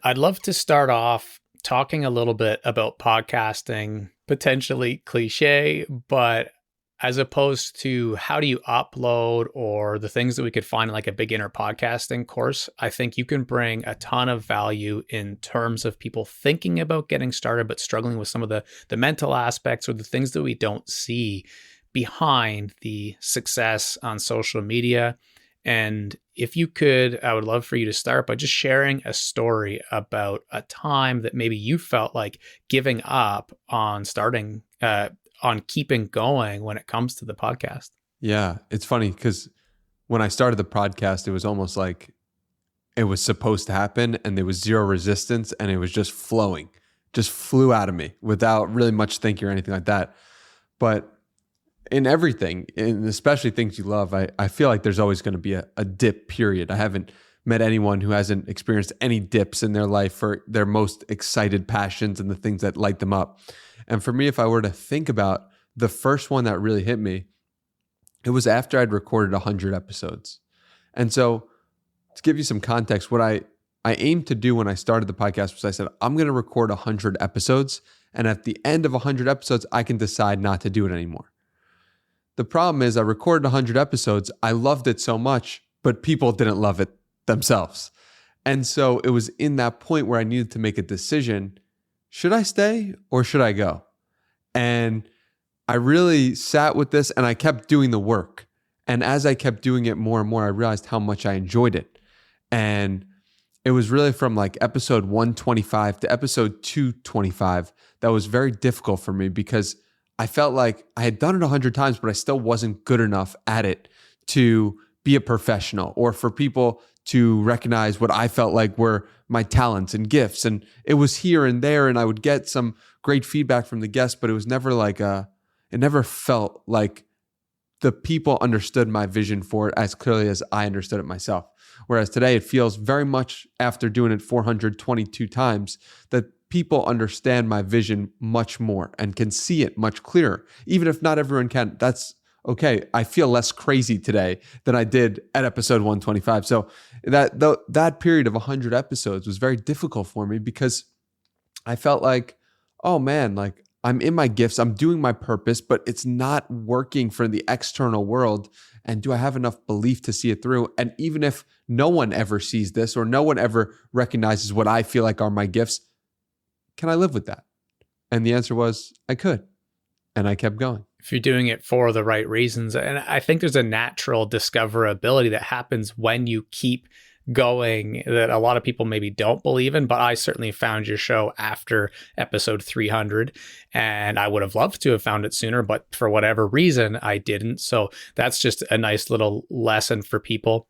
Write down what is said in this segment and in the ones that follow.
I'd love to start off talking a little bit about podcasting, potentially cliche, but as opposed to how do you upload or the things that we could find in like a beginner podcasting course, I think you can bring a ton of value in terms of people thinking about getting started, but struggling with some of the mental aspects or the things that we don't see behind the success on social media. And if you could, I would love for you to start by just sharing a story about a time that maybe you felt like giving up on starting, on keeping going when it comes to the podcast. Yeah, it's funny because when I started the podcast, it was almost like it was supposed to happen and there was zero resistance and it was just flowing, just flew out of me without really much thinking or anything like that. But in everything, and especially things you love, I feel like there's always going to be a dip period. I haven't met anyone who hasn't experienced any dips in their life for their most excited passions and the things that light them up. And for me, if I were to think about the first one that really hit me, it was after I'd recorded 100 episodes. And so to give you some context, what I aimed to do when I started the podcast was I said, I'm going to record 100 episodes. And at the end of 100 episodes, I can decide not to do it anymore. The problem is I recorded 100 episodes. I loved it so much, but people didn't love it themselves. And so it was in that point where I needed to make a decision. Should I stay or should I go? And I really sat with this and I kept doing the work. And as I kept doing it more and more, I realized how much I enjoyed it. And it was really from like episode 125 to episode 225 that was very difficult for me because I felt like I had done it 100 times, but I still wasn't good enough at it to be a professional or for people to recognize what I felt like were my talents and gifts. And it was here and there, and I would get some great feedback from the guests, but it was never like it never felt like the people understood my vision for it as clearly as I understood it myself. Whereas today it feels very much after doing it 422 times that people understand my vision much more and can see it much clearer. Even if not everyone can, that's okay. I feel less crazy today than I did at episode 125. So that period of 100 episodes was very difficult for me because I felt like, oh man, like I'm in my gifts, I'm doing my purpose, but it's not working for the external world. And do I have enough belief to see it through? And even if no one ever sees this or no one ever recognizes what I feel like are my gifts, can I live with that? And the answer was, I could. And I kept going. If you're doing it for the right reasons. And I think there's a natural discoverability that happens when you keep going that a lot of people maybe don't believe in, but I certainly found your show after episode 300 and I would have loved to have found it sooner, but for whatever reason, I didn't. So that's just a nice little lesson for people.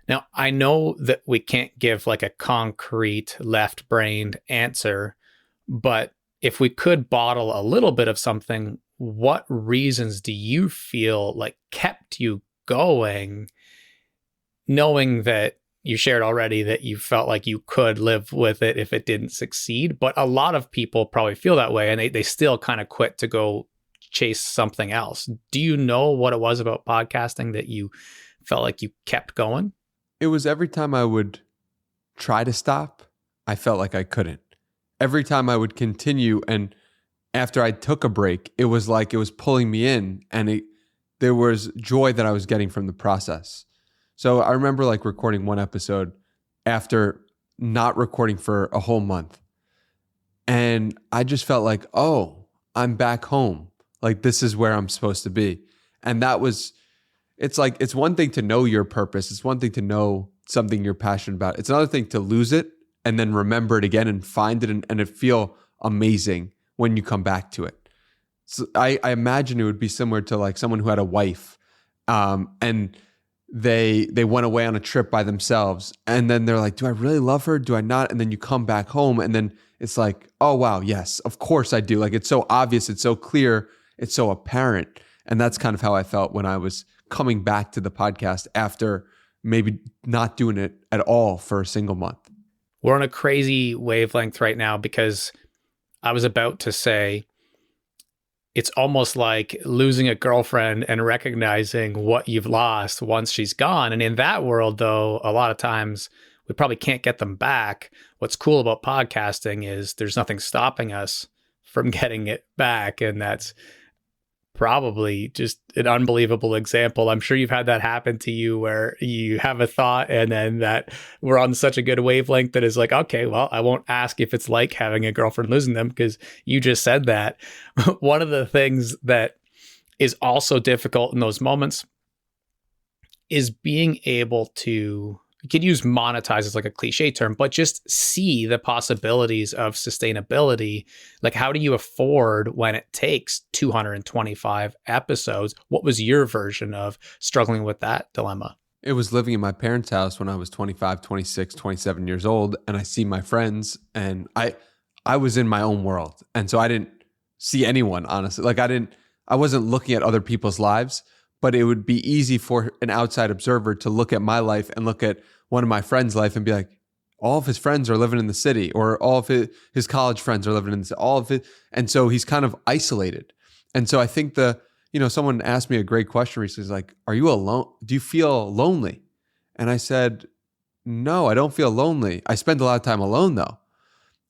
Now, I know that we can't give like a concrete left-brained answer, but if we could bottle a little bit of something, what reasons do you feel like kept you going, knowing that you shared already that you felt like you could live with it if it didn't succeed? But a lot of people probably feel that way and they still kind of quit to go chase something else. Do you know what it was about podcasting that you felt like you kept going? It was every time I would try to stop, I felt like I couldn't. Every time I would continue, and after I took a break, it was like it was pulling me in, and there was joy that I was getting from the process. So I remember like recording one episode after not recording for a whole month, and I just felt like, oh, I'm back home. Like this is where I'm supposed to be. And it's like, it's one thing to know your purpose. It's one thing to know something you're passionate about. It's another thing to lose it and then remember it again and find it and it feel amazing when you come back to it. So I imagine it would be similar to like someone who had a wife and they went away on a trip by themselves and then they're like, do I really love her? Do I not? And then you come back home and then it's like, oh wow, yes, of course I do. Like it's so obvious, it's so clear, it's so apparent. And that's kind of how I felt when I was coming back to the podcast after maybe not doing it at all for a single month. We're on a crazy wavelength right now because I was about to say it's almost like losing a girlfriend and recognizing what you've lost once she's gone. And in that world, though, a lot of times we probably can't get them back. What's cool about podcasting is there's nothing stopping us from getting it back. And that's probably just an unbelievable example. I'm sure you've had that happen to you where you have a thought and then that we're on such a good wavelength that is like, okay, well, I won't ask if it's like having a girlfriend losing them because you just said that. One of the things that is also difficult in those moments is being able to, you could use monetize as like a cliche term, but just see the possibilities of sustainability. Like, how do you afford when it takes 225 episodes? What was your version of struggling with that dilemma? It was living in my parents' house when I was 25, 26, 27 years old. And I see my friends and I was in my own world. And so I didn't see anyone, honestly. Like I wasn't looking at other people's lives, but it would be easy for an outside observer to look at my life and look at one of my friends' life and be like, all of his friends are living in the city, or all of his college friends are living in the city, all of it. And so he's kind of isolated. And so I think someone asked me a great question recently. It's like, are you alone? Do you feel lonely? And I said, no, I don't feel lonely. I spend a lot of time alone though.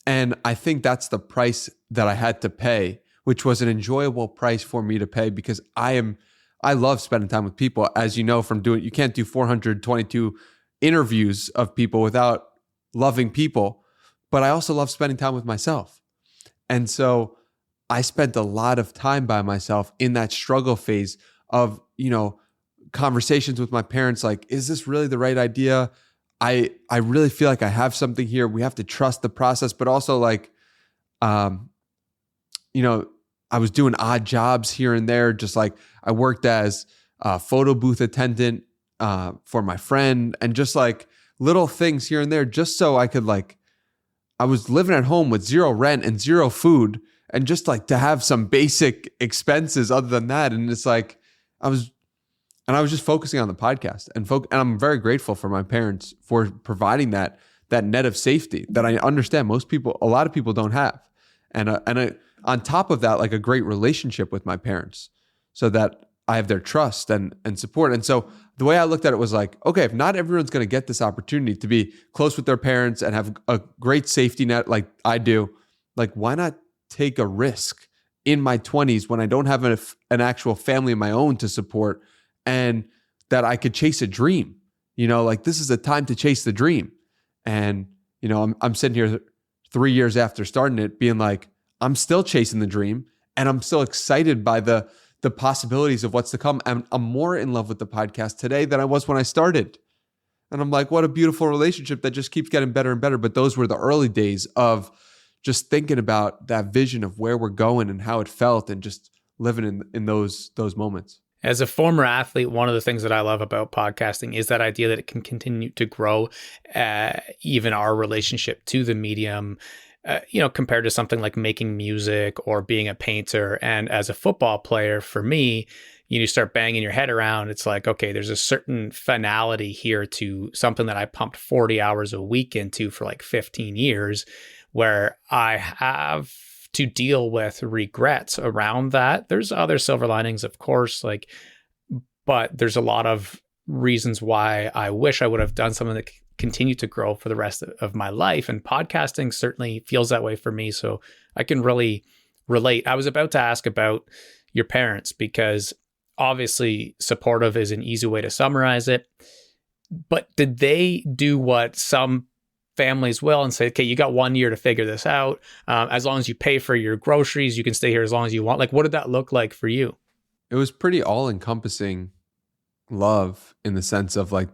And I think that's the price that I had to pay, which was an enjoyable price for me to pay because I love spending time with people. As you know from you can't do 422 interviews of people without loving people, but I also love spending time with myself. And so I spent a lot of time by myself in that struggle phase of, conversations with my parents, like, is this really the right idea? I really feel like I have something here. We have to trust the process, but also like, I was doing odd jobs here and there. Just like I worked as a photo booth attendant for my friend and just like little things here and there, just so I could I was living at home with zero rent and zero food and just like to have some basic expenses other than that. And it's like, I was just focusing on the podcast and I'm very grateful for my parents for providing that net of safety that I understand a lot of people don't have. And on top of that, like a great relationship with my parents so that I have their trust and support. And so the way I looked at it was like, okay, if not everyone's going to get this opportunity to be close with their parents and have a great safety net like I do, like why not take a risk in my 20s when I don't have an actual family of my own to support and that I could chase a dream, like this is a time to chase the dream. And, I'm sitting here 3 years after starting it being like, I'm still chasing the dream and I'm still excited by the possibilities of what's to come. And I'm more in love with the podcast today than I was when I started. And I'm like, what a beautiful relationship that just keeps getting better and better. But those were the early days of just thinking about that vision of where we're going and how it felt and just living in those moments. As a former athlete, one of the things that I love about podcasting is that idea that it can continue to grow, even our relationship to the medium, compared to something like making music or being a painter. And as a football player, for me, you start banging your head around. It's like, okay, there's a certain finality here to something that I pumped 40 hours a week into for like 15 years, where I have to deal with regrets around that. There's other silver linings, of course, but there's a lot of reasons why I wish I would have done something that continue to grow for the rest of my life. And podcasting certainly feels that way for me. So I can really relate. I was about to ask about your parents because obviously supportive is an easy way to summarize it. But did they do what some families will and say, okay, you got 1 year to figure this out. As long as you pay for your groceries, you can stay here as long as you want. Like, what did that look like for you? It was pretty all-encompassing love in the sense of like,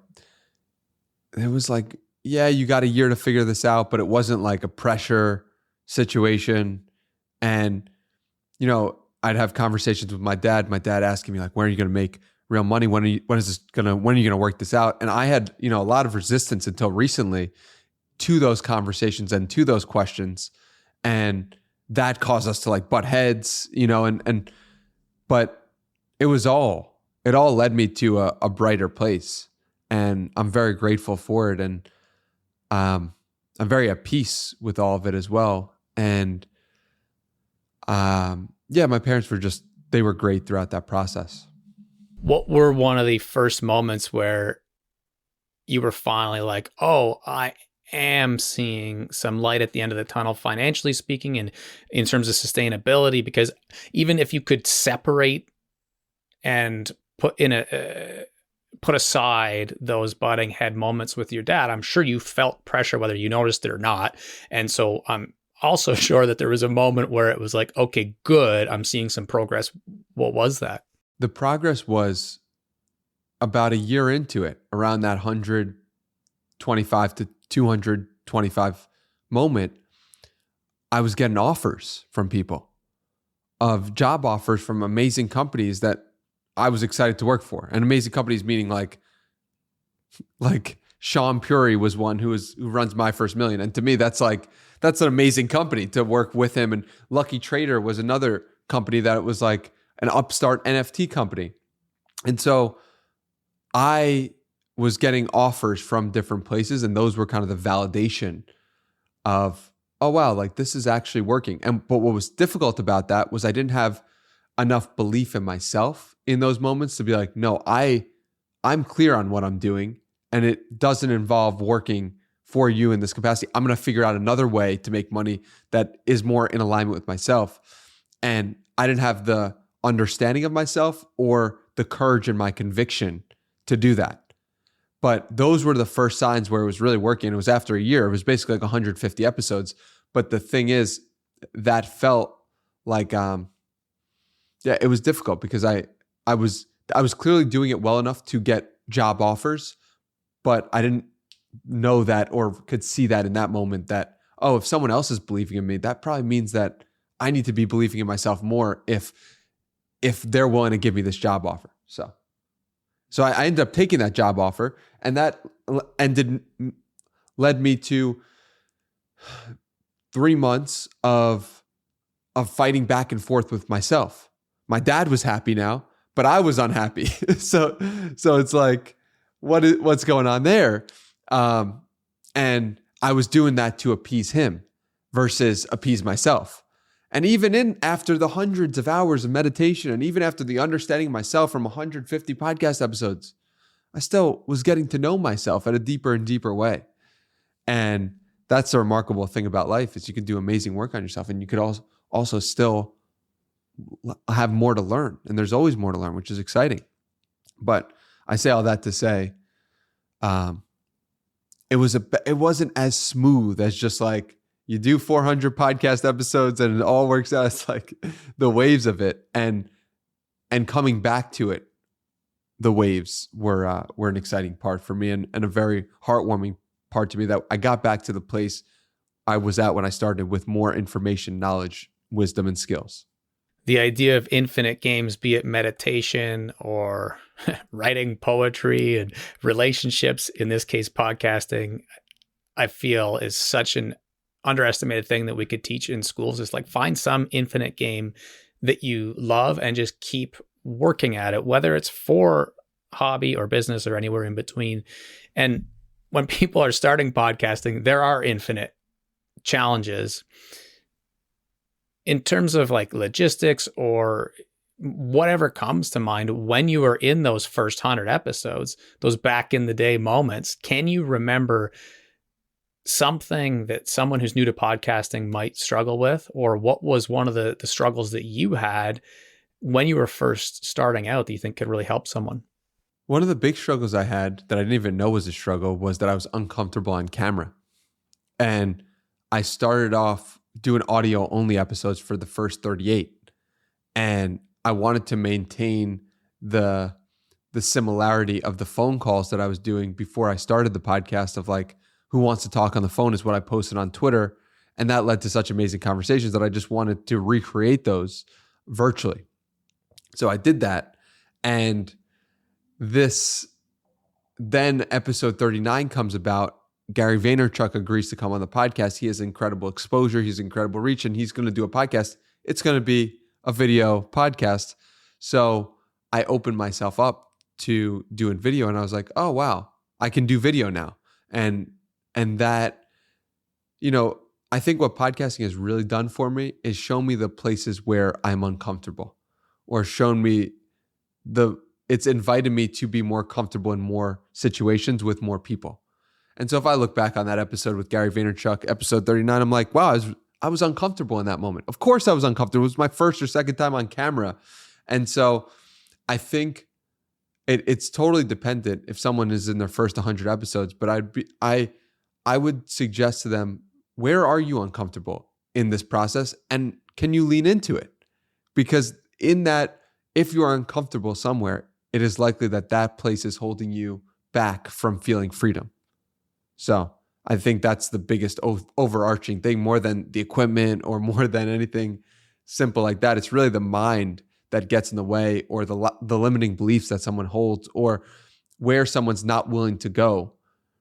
it was like, yeah, you got a year to figure this out, but it wasn't like a pressure situation. And, I'd have conversations with my dad asking me like, when are you going to make real money? When are you going to work this out? And I had, a lot of resistance until recently to those conversations and to those questions. And that caused us to like butt heads, but it all led me to a brighter place. And I'm very grateful for it. And I'm very at peace with all of it as well. And my parents they were great throughout that process. What were one of the first moments where you were finally like, oh, I am seeing some light at the end of the tunnel, financially speaking, and in terms of sustainability, because even if you could separate and put aside those butting head moments with your dad, I'm sure you felt pressure, whether you noticed it or not. And so I'm also sure that there was a moment where it was like, okay, good, I'm seeing some progress. What was that? The progress was about a year into it, around that 125 to 225 moment. I was getting offers from people, of job offers from amazing companies that I was excited to work for. And amazing companies meaning like Sean Puri was one who runs My First Million. And to me, that's an amazing company to work with him. And Lucky Trader was another company that it was like an upstart NFT company. And so I was getting offers from different places, and those were kind of the validation of, oh wow, like this is actually working. But what was difficult about that was I didn't have enough belief in myself in those moments to be like, no, I'm clear on what I'm doing, and it doesn't involve working for you in this capacity. I'm going to figure out another way to make money that is more in alignment with myself. And I didn't have the understanding of myself or the courage and my conviction to do that. But those were the first signs where it was really working. It was after a year. It was basically like 150 episodes. But the thing is, that felt like, it was difficult because I was clearly doing it well enough to get job offers, but I didn't know that or could see that in that moment that, oh, if someone else is believing in me, that probably means that I need to be believing in myself more if they're willing to give me this job offer. So I ended up taking that job offer, and that led me to 3 months of fighting back and forth with myself. My dad was happy now, but I was unhappy. so it's like, what's going on there? And I was doing that to appease him versus appease myself. And even after the hundreds of hours of meditation, and even after the understanding of myself from 150 podcast episodes, I still was getting to know myself at a deeper and deeper way. And that's the remarkable thing about life, is you can do amazing work on yourself, and you could also still have more to learn. And there's always more to learn, which is exciting. But I say all that to say, it wasn't as smooth as just like, you do 400 podcast episodes and it all works out. It's like the waves of it, and coming back to it, the waves were an exciting part for me, and a very heartwarming part to me, that I got back to the place I was at when I started, with more information, knowledge, wisdom, and skills. The idea of infinite games, be it meditation or writing poetry and relationships, in this case, podcasting, I feel is such an underestimated thing that we could teach in schools. Is like, find some infinite game that you love and just keep working at it, whether it's for hobby or business or anywhere in between. And when people are starting podcasting, there are infinite challenges in terms of like logistics or whatever comes to mind. When you are in those first 100 episodes, those back in the day moments, can you remember something that someone who's new to podcasting might struggle with? Or what was one of the struggles that you had when you were first starting out that you think could really help someone? One of the big struggles I had that I didn't even know was a struggle was that I was uncomfortable on camera. And I started off doing audio only episodes for the first 38. And I wanted to maintain the similarity of the phone calls that I was doing before I started the podcast, of like, who wants to talk on the phone is what I posted on Twitter. And that led to such amazing conversations that I just wanted to recreate those virtually. So I did that. And then episode 39 comes about. Gary Vaynerchuk agrees to come on the podcast. He has incredible exposure. He's incredible reach, and he's going to do a podcast. It's going to be a video podcast. So I opened myself up to doing video, and I was like, oh, wow, I can do video now. And that, I think what podcasting has really done for me is shown me the places where I'm uncomfortable, or shown me it's invited me to be more comfortable in more situations with more people. And so if I look back on that episode with Gary Vaynerchuk, episode 39, I'm like, wow, I was uncomfortable in that moment. Of course I was uncomfortable. It was my first or second time on camera. And so I think it's totally dependent if someone is in their first 100 episodes, but I would suggest to them, where are you uncomfortable in this process? And can you lean into it? Because in that, if you are uncomfortable somewhere, it is likely that that place is holding you back from feeling freedom. So I think that's the biggest overarching thing, more than the equipment or more than anything simple like that. It's really the mind that gets in the way, or the limiting beliefs that someone holds, or where someone's not willing to go,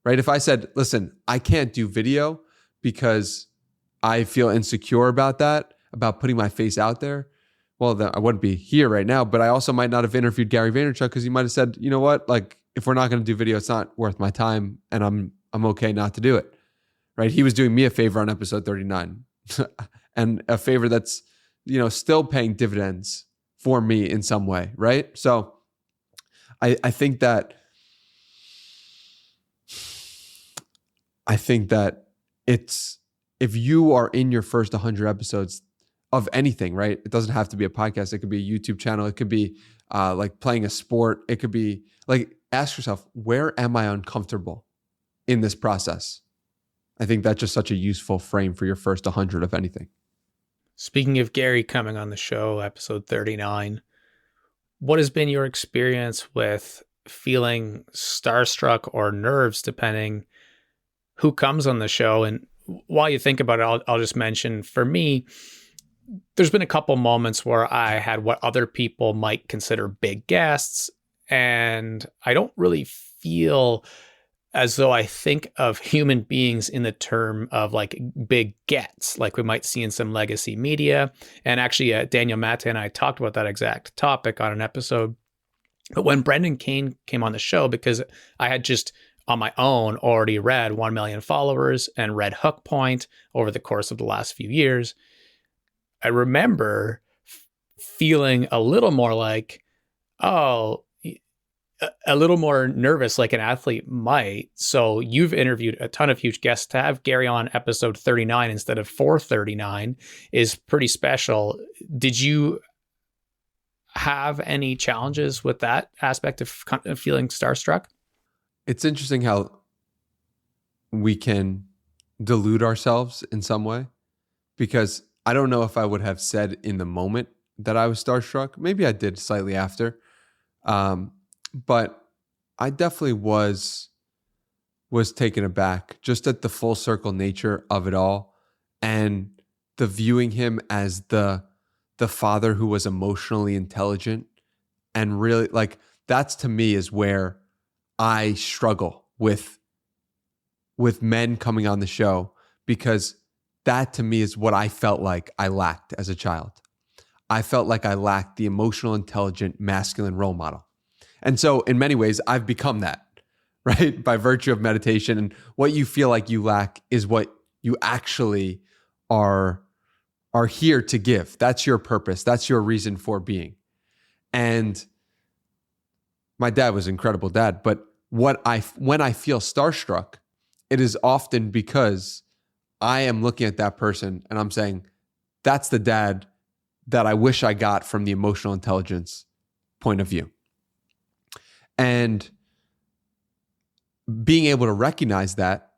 right? If I said, listen, I can't do video because I feel insecure about that, about putting my face out there, well, then I wouldn't be here right now. But I also might not have interviewed Gary Vaynerchuk, because he might have said, you know what, like, if we're not going to do video, it's not worth my time, and I'm okay not to do it, right? He was doing me a favor on episode 39 and a favor that's, still paying dividends for me in some way, right? So I think that it's, if you are in your first 100 episodes of anything, right? It doesn't have to be a podcast. It could be a YouTube channel. It could be like playing a sport. It could be like, ask yourself, where am I uncomfortable in this process? I think that's just such a useful frame for your first 100 of anything. Speaking of Gary coming on the show, episode 39, what has been your experience with feeling starstruck or nerves, depending who comes on the show? And while you think about it, I'll just mention, for me, there's been a couple moments where I had what other people might consider big guests, and I don't really feel as though I think of human beings in the term of like big gets, like we might see in some legacy media. And actually, Daniel Matte and I talked about that exact topic on an episode. But when Brendan Kane came on the show, because I had just on my own already read 1 million followers and read Hook Point over the course of the last few years, I remember feeling a little more like, a little more nervous, like an athlete might. So you've interviewed a ton of huge guests. To have Gary on episode 39 instead of 439 is pretty special. Did you have any challenges with that aspect of feeling starstruck? It's interesting how we can delude ourselves in some way, because I don't know if I would have said in the moment that I was starstruck. Maybe I did slightly after. But I definitely was taken aback just at the full circle nature of it all, and the viewing him as the father who was emotionally intelligent, and really, like, that's to me is where I struggle with men coming on the show, because that to me is what I felt like I lacked as a child. I felt like I lacked the emotional, intelligent, masculine role model. And so in many ways, I've become that, right? By virtue of meditation. And what you feel like you lack is what you actually are here to give. That's your purpose. That's your reason for being. And my dad was an incredible dad. But when I feel starstruck, it is often because I am looking at that person and I'm saying, that's the dad that I wish I got from the emotional intelligence point of view. And being able to recognize that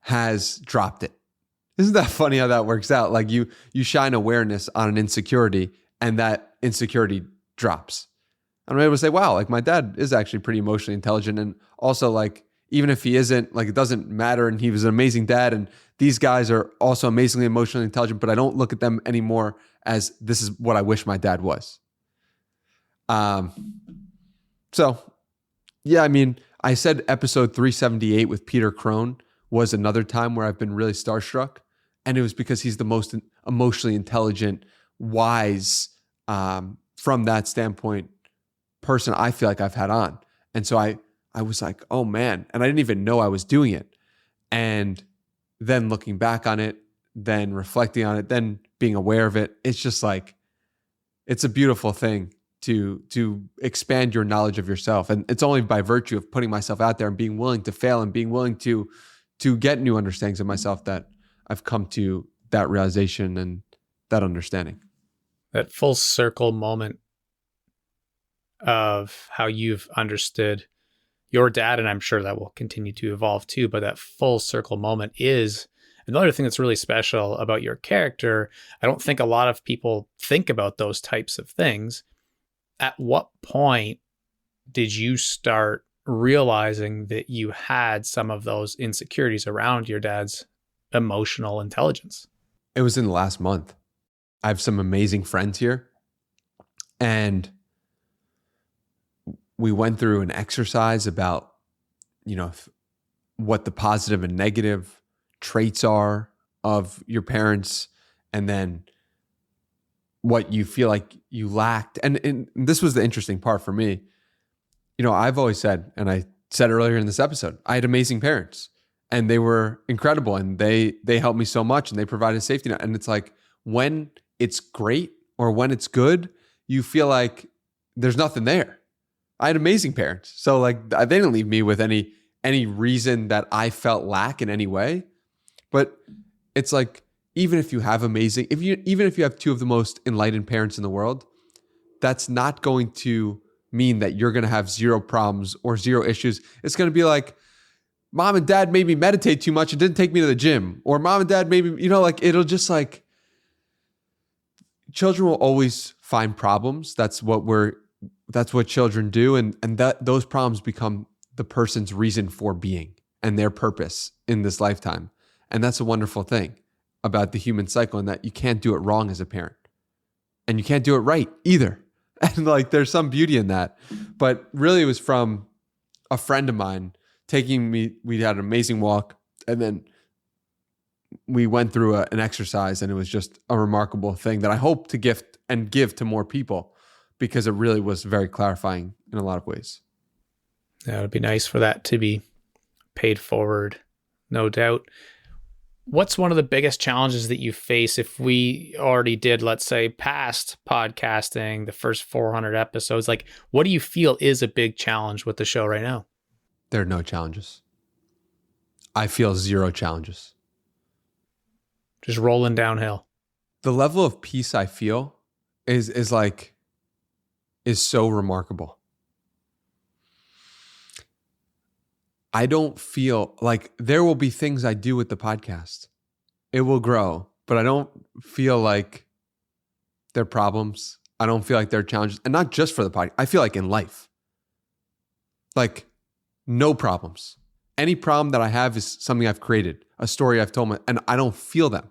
has dropped it. Isn't that funny how that works out? Like you shine awareness on an insecurity, and that insecurity drops. I'm able to say, wow, like my dad is actually pretty emotionally intelligent. And also, like, even if he isn't, like, it doesn't matter. And he was an amazing dad. And these guys are also amazingly emotionally intelligent, but I don't look at them anymore as this is what I wish my dad was. So yeah, I mean, I said episode 378 with Peter Crone was another time where I've been really starstruck. And it was because he's the most emotionally intelligent, wise, from that standpoint, person I feel like I've had on. And so I was like, oh man. And I didn't even know I was doing it. And then looking back on it, then reflecting on it, then being aware of it, it's just like, it's a beautiful thing to expand your knowledge of yourself. And it's only by virtue of putting myself out there and being willing to fail and being willing to to get new understandings of myself that I've come to that realization and that understanding. That full circle moment of how you've understood your dad, and I'm sure that will continue to evolve too, but that full circle moment is another thing that's really special about your character. I don't think a lot of people think about those types of things. At what point did you start realizing that you had some of those insecurities around your dad's emotional intelligence? It was in the last month. I have some amazing friends here, and we went through an exercise about, what the positive and negative traits are of your parents, and then what you feel like you lacked. And this was the interesting part for me. I've always said, and I said earlier in this episode, I had amazing parents and they were incredible and they helped me so much and they provided safety net. And it's like, when it's great or when it's good, you feel like there's nothing there. I had amazing parents. So like, they didn't leave me with any reason that I felt lack in any way. But it's like, even if you have even if you have two of the most enlightened parents in the world, that's not going to mean that you're going to have zero problems or zero issues. It's going to be like, mom and dad made me meditate too much and didn't take me to the gym. Or mom and dad made me, it'll just like, children will always find problems. That's what children do. And that those problems become the person's reason for being and their purpose in this lifetime. And that's a wonderful thing about the human cycle, and that you can't do it wrong as a parent and you can't do it right either. And like, there's some beauty in that. But really it was from a friend of mine taking me, we had an amazing walk, and then we went through an exercise, and it was just a remarkable thing that I hope to gift and give to more people, because it really was very clarifying in a lot of ways. Yeah, it would be nice for that to be paid forward, no doubt. What's one of the biggest challenges that you face if we already did, let's say, past podcasting, the first 400 episodes? Like, what do you feel is a big challenge with the show right now? There are no challenges. I feel zero challenges. Just rolling downhill. The level of peace I feel is so remarkable. I don't feel like there will be things I do with the podcast. It will grow, but I don't feel like they're problems. I don't feel like they're challenges. And not just for the podcast. I feel like in life, like no problems. Any problem that I have is something I've created, a story I've told, and I don't feel them.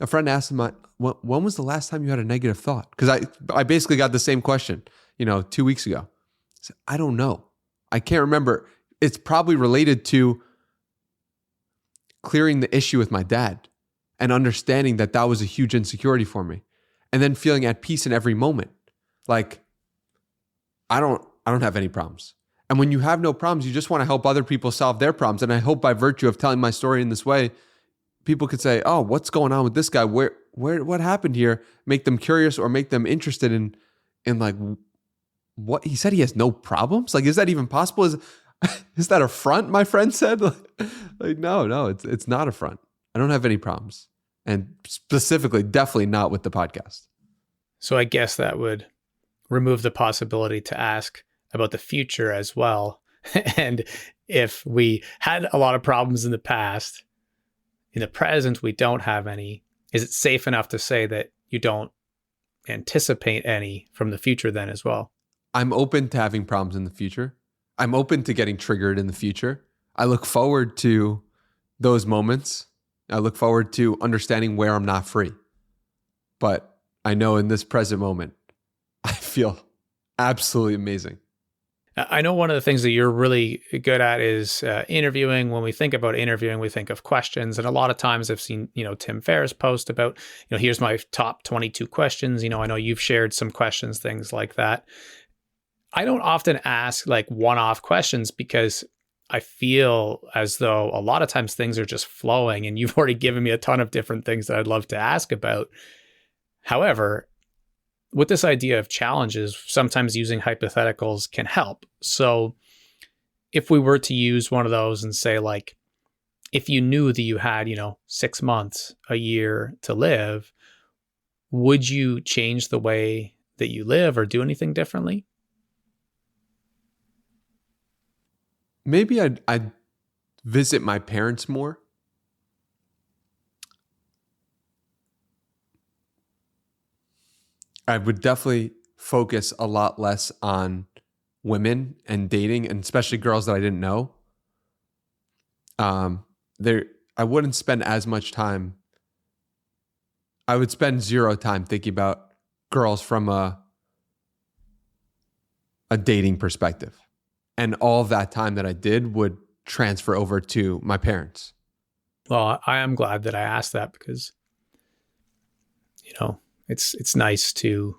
A friend asked me, when was the last time you had a negative thought? Because I basically got the same question, 2 weeks ago. I said, I don't know. I can't remember. It's probably related to clearing the issue with my dad and understanding that was a huge insecurity for me, and then feeling at peace in every moment. Like, I don't have any problems. And when you have no problems, you just want to help other people solve their problems. And I hope by virtue of telling my story in this way, people could say, oh, what's going on with this guy? What happened here? Make them curious or make them interested in like, what he said. He has no problems. Like, is that even possible? Is that a front? My friend said, like, no, it's not a front. I don't have any problems. And specifically, definitely not with the podcast. So I guess that would remove the possibility to ask about the future as well. And if we had a lot of problems in the past, in the present, we don't have any. Is it safe enough to say that you don't anticipate any from the future then as well? I'm open to having problems in the future. I'm open to getting triggered in the future. I look forward to those moments. I look forward to understanding where I'm not free. But I know in this present moment, I feel absolutely amazing. I know one of the things that you're really good at is interviewing. When we think about interviewing, we think of questions. And a lot of times I've seen, Tim Ferriss post about, here's my top 22 questions. I know you've shared some questions, things like that. I don't often ask like one-off questions because I feel as though a lot of times things are just flowing, and you've already given me a ton of different things that I'd love to ask about. However, with this idea of challenges, sometimes using hypotheticals can help. So if we were to use one of those and say, like, if you knew that you had, 6 months, a year to live, would you change the way that you live or do anything differently? Maybe I'd visit my parents more. I would definitely focus a lot less on women and dating, and especially girls that I didn't know. I wouldn't spend as much time. I would spend zero time thinking about girls from a dating perspective. And all of that time that I did would transfer over to my parents. Well, I am glad that I asked that because, it's nice to,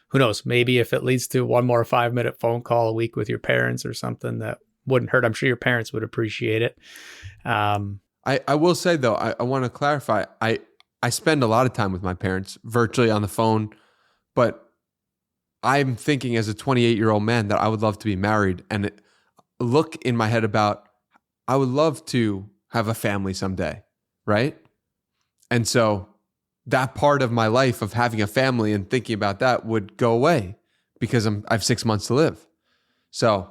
who knows, maybe if it leads to one more 5-minute phone call a week with your parents or something, that wouldn't hurt. I'm sure your parents would appreciate it. I will say though, I want to clarify, I spend a lot of time with my parents virtually on the phone, but I'm thinking as a 28-year-old man that I would love to be married and look in my head about, I would love to have a family someday, right? And so that part of my life of having a family and thinking about that would go away because I have 6 months to live. So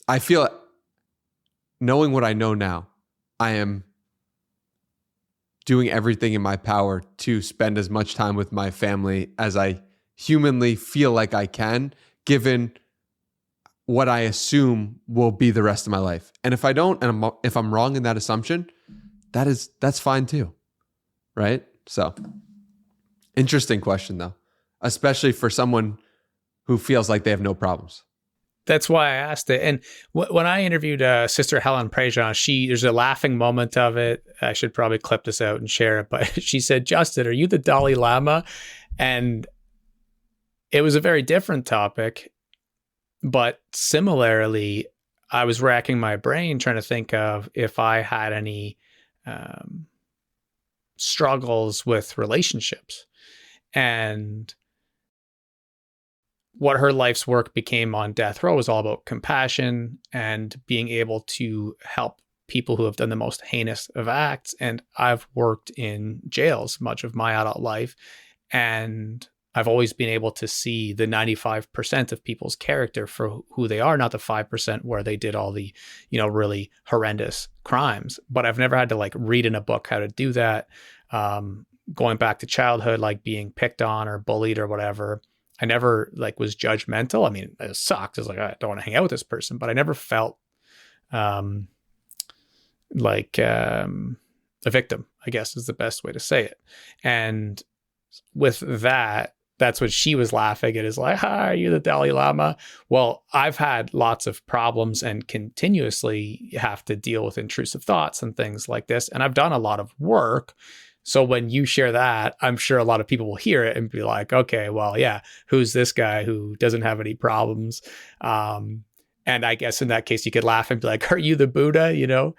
I feel, knowing what I know now, I am doing everything in my power to spend as much time with my family as I humanly feel like I can, given what I assume will be the rest of my life. And if I don't, and if I'm wrong in that assumption, that's fine too, right? So, interesting question though, especially for someone who feels like they have no problems. That's why I asked it. And when I interviewed Sister Helen Prejean, there's a laughing moment of it. I should probably clip this out and share it. But she said, "Justin, are you the Dalai Lama?" And it was a very different topic. But similarly, I was racking my brain trying to think of if I had any struggles with relationships. And what her life's work became on death row was all about compassion and being able to help people who have done the most heinous of acts. And I've worked in jails much of my adult life, and I've always been able to see the 95% of people's character for who they are, not the 5% where they did all the, really horrendous crimes. But I've never had to read in a book how to do that. Going back to childhood, being picked on or bullied or whatever, I never was judgmental. I mean, it sucked. I was I don't want to hang out with this person, but I never felt a victim, I guess is the best way to say it. And with that, that's what she was laughing at, is "Hi, are you the Dalai Lama?" Well, I've had lots of problems and continuously have to deal with intrusive thoughts and things like this. And I've done a lot of work. So when you share that, I'm sure a lot of people will hear it and be like, okay, well, yeah, who's this guy who doesn't have any problems? And I guess in that case, you could laugh and be like, "Are you the Buddha?"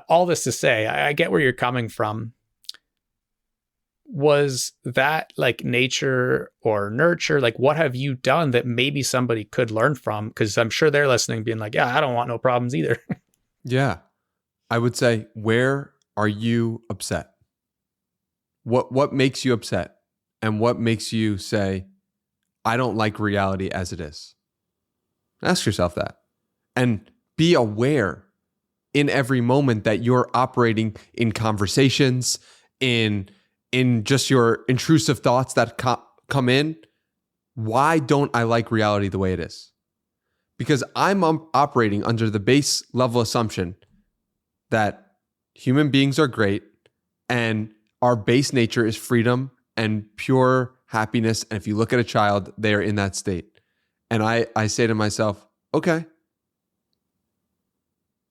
All this to say, I get where you're coming from. Was that nature or nurture? What have you done that maybe somebody could learn from? Because I'm sure they're listening being like, yeah, I don't want no problems either. Yeah. I would say, where are you upset? What makes you upset? And what makes you say, I don't like reality as it is? Ask yourself that. And be aware in every moment that you're operating in conversations, in just your intrusive thoughts that come in. Why don't I like reality the way it is? Because I'm operating under the base level assumption that human beings are great and our base nature is freedom and pure happiness. And if you look at a child, they are in that state. And I say to myself, okay,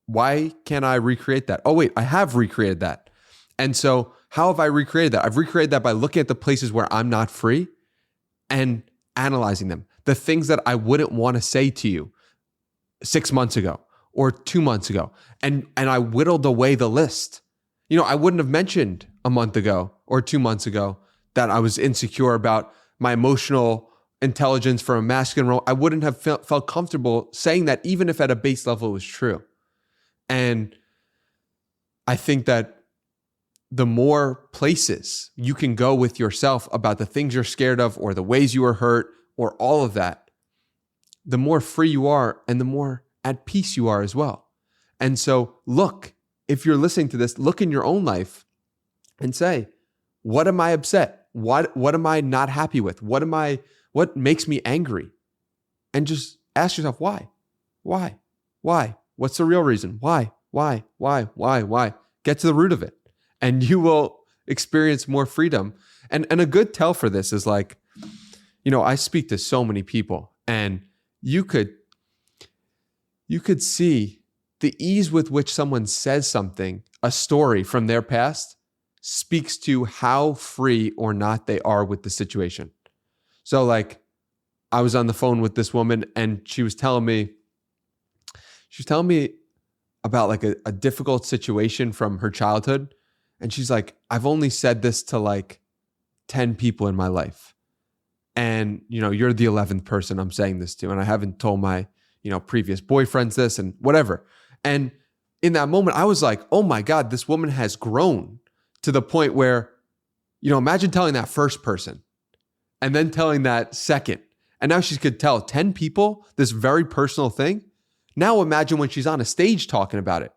why can't I recreate that? Oh, wait, I have recreated that. And so how have I recreated that? I've recreated that by looking at the places where I'm not free and analyzing them. The things that I wouldn't want to say to you 6 months ago or 2 months ago. And I whittled away the list. I wouldn't have mentioned a month ago or 2 months ago that I was insecure about my emotional intelligence for a masculine role. I wouldn't have felt comfortable saying that, even if at a base level it was true. And I think that the more places you can go with yourself about the things you're scared of or the ways you were hurt or all of that, the more free you are and the more at peace you are as well. And so look, if you're listening to this, look in your own life and say, what am I upset? What am I not happy with? What makes me angry? And just ask yourself, why? Why? Why? What's the real reason? Why? Get to the root of it. And you will experience more freedom. And a good tell for this is like, I speak to so many people, and you could see the ease with which someone says something, a story from their past, speaks to how free or not they are with the situation. So like, I was on the phone with this woman, and she was telling me about like a difficult situation from her childhood. And she's like, I've only said this to like 10 people in my life. And, you're the 11th person I'm saying this to. And I haven't told my, previous boyfriends this and whatever. And in that moment, I was like, oh my God, this woman has grown to the point where, imagine telling that first person and then telling that second. And now she could tell 10 people this very personal thing. Now imagine when she's on a stage talking about it,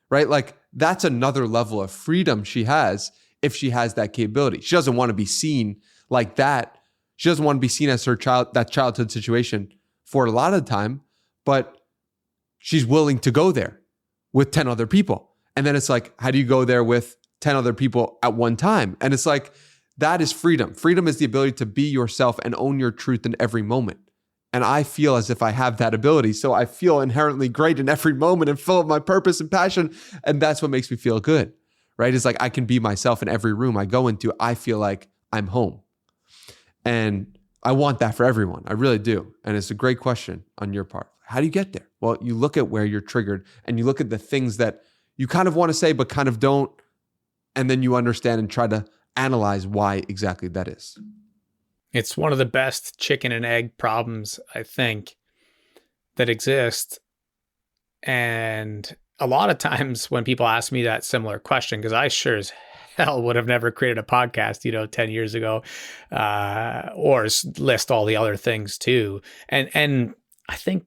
right? Like that's another level of freedom she has if she has that capability. She doesn't want to be seen like that. She doesn't want to be seen as that childhood situation for a lot of the time, but she's willing to go there with 10 other people. And then it's like, how do you go there with 10 other people at one time? And it's like, that is freedom. Freedom is the ability to be yourself and own your truth in every moment. And I feel as if I have that ability. So I feel inherently great in every moment and full of my purpose and passion. And that's what makes me feel good, right? It's like I can be myself in every room I go into. I feel like I'm home. And I want that for everyone. I really do. And it's a great question on your part. How do you get there? Well, you look at where you're triggered and you look at the things that you kind of want to say, but kind of don't. And then you understand and try to analyze why exactly that is. It's one of the best chicken and egg problems, I think, that exist. And a lot of times when people ask me that similar question, because I sure as hell would have never created a podcast, 10 years ago, or list all the other things too. And I think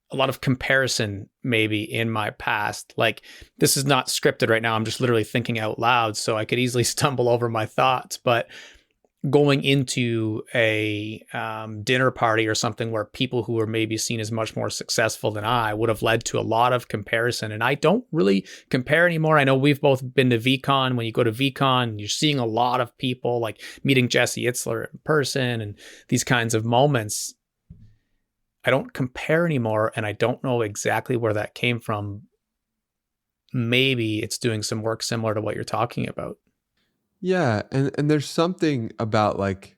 a lot of comparison maybe in my past, like this is not scripted right now. I'm just literally thinking out loud, so I could easily stumble over my thoughts, but going into a dinner party or something where people who are maybe seen as much more successful than I would have led to a lot of comparison. And I don't really compare anymore. I know we've both been to VCon. When you go to VCon, you're seeing a lot of people, like meeting Jesse Itzler in person and these kinds of moments. I don't compare anymore, and I don't know exactly where that came from. Maybe it's doing some work similar to what you're talking about. Yeah, and there's something about like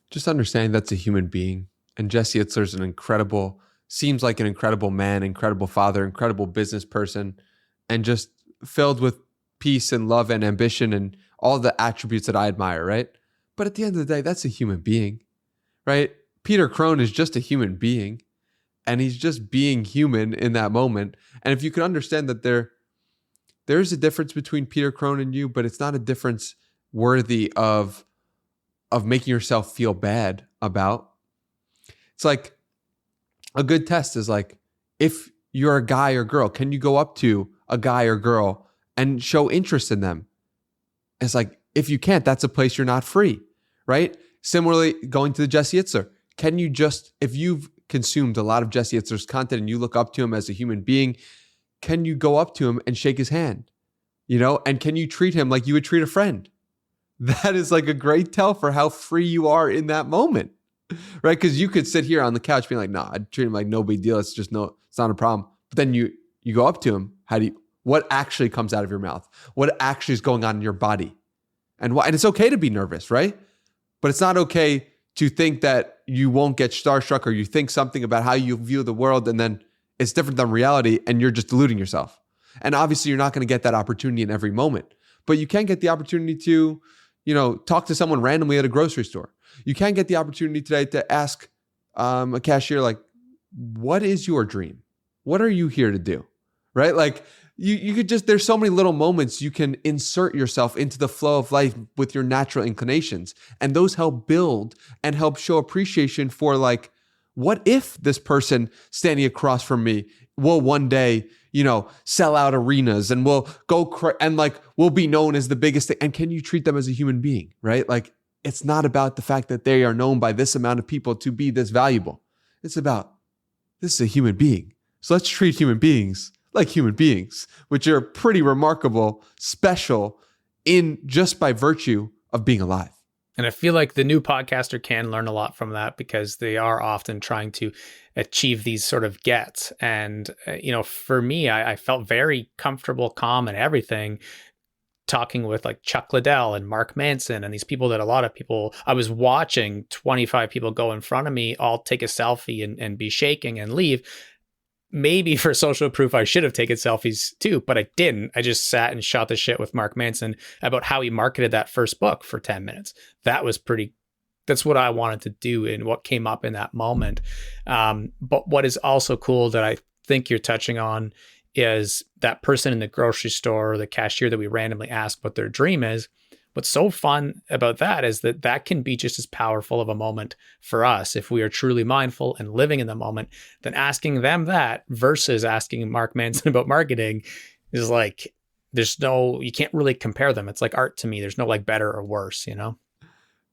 just understanding that's a human being. And Jesse Itzler's seems like an incredible man, incredible father, incredible business person, and just filled with peace and love and ambition and all the attributes that I admire, right? But at the end of the day, that's a human being, right? Peter Crone is just a human being, and he's just being human in that moment. And if you can understand that there's a difference between Peter Crone and you, but it's not a difference worthy of making yourself feel bad about. It's like a good test is like, if you're a guy or girl, can you go up to a guy or girl and show interest in them? It's like, if you can't, that's a place you're not free, right? Similarly, going to the Jesse Itzler, if you've consumed a lot of Jesse Itzler's content and you look up to him as a human being, can you go up to him and shake his hand? And can you treat him like you would treat a friend? That is like a great tell for how free you are in that moment, right? Because you could sit here on the couch being like, "No, I'd treat him like no big deal. It's not a problem." But then you go up to him. What actually comes out of your mouth? What actually is going on in your body? And why? And it's okay to be nervous, right? But it's not okay to think that you won't get starstruck, or you think something about how you view the world and then it's different than reality and you're just deluding yourself. And obviously you're not going to get that opportunity in every moment, but you can get the opportunity to, talk to someone randomly at a grocery store. You can get the opportunity today to ask a cashier, like, what is your dream? What are you here to do? right? Like you could just, there's so many little moments you can insert yourself into the flow of life with your natural inclinations. And those help build and help show appreciation for like, what if this person standing across from me will one day, sell out arenas and will go and like will be known as the biggest thing. And can you treat them as a human being, right? Like it's not about the fact that they are known by this amount of people to be this valuable. It's about, this is a human being. So let's treat human beings like human beings, which are pretty remarkable, special in just by virtue of being alive. And I feel like the new podcaster can learn a lot from that because they are often trying to achieve these sort of gets. And, for me, I felt very comfortable, calm and everything talking with like Chuck Liddell and Mark Manson and these people that a lot of people, I was watching 25 people go in front of me, all take a selfie and be shaking and leave. Maybe for social proof, I should have taken selfies too, but I didn't. I just sat and shot the shit with Mark Manson about how he marketed that first book for 10 minutes. That's what I wanted to do and what came up in that moment. But what is also cool that I think you're touching on is that person in the grocery store or the cashier that we randomly ask what their dream is. What's so fun about that is that can be just as powerful of a moment for us if we are truly mindful and living in the moment than asking them that versus asking Mark Manson about marketing is like, you can't really compare them. It's like art to me. There's no like better or worse,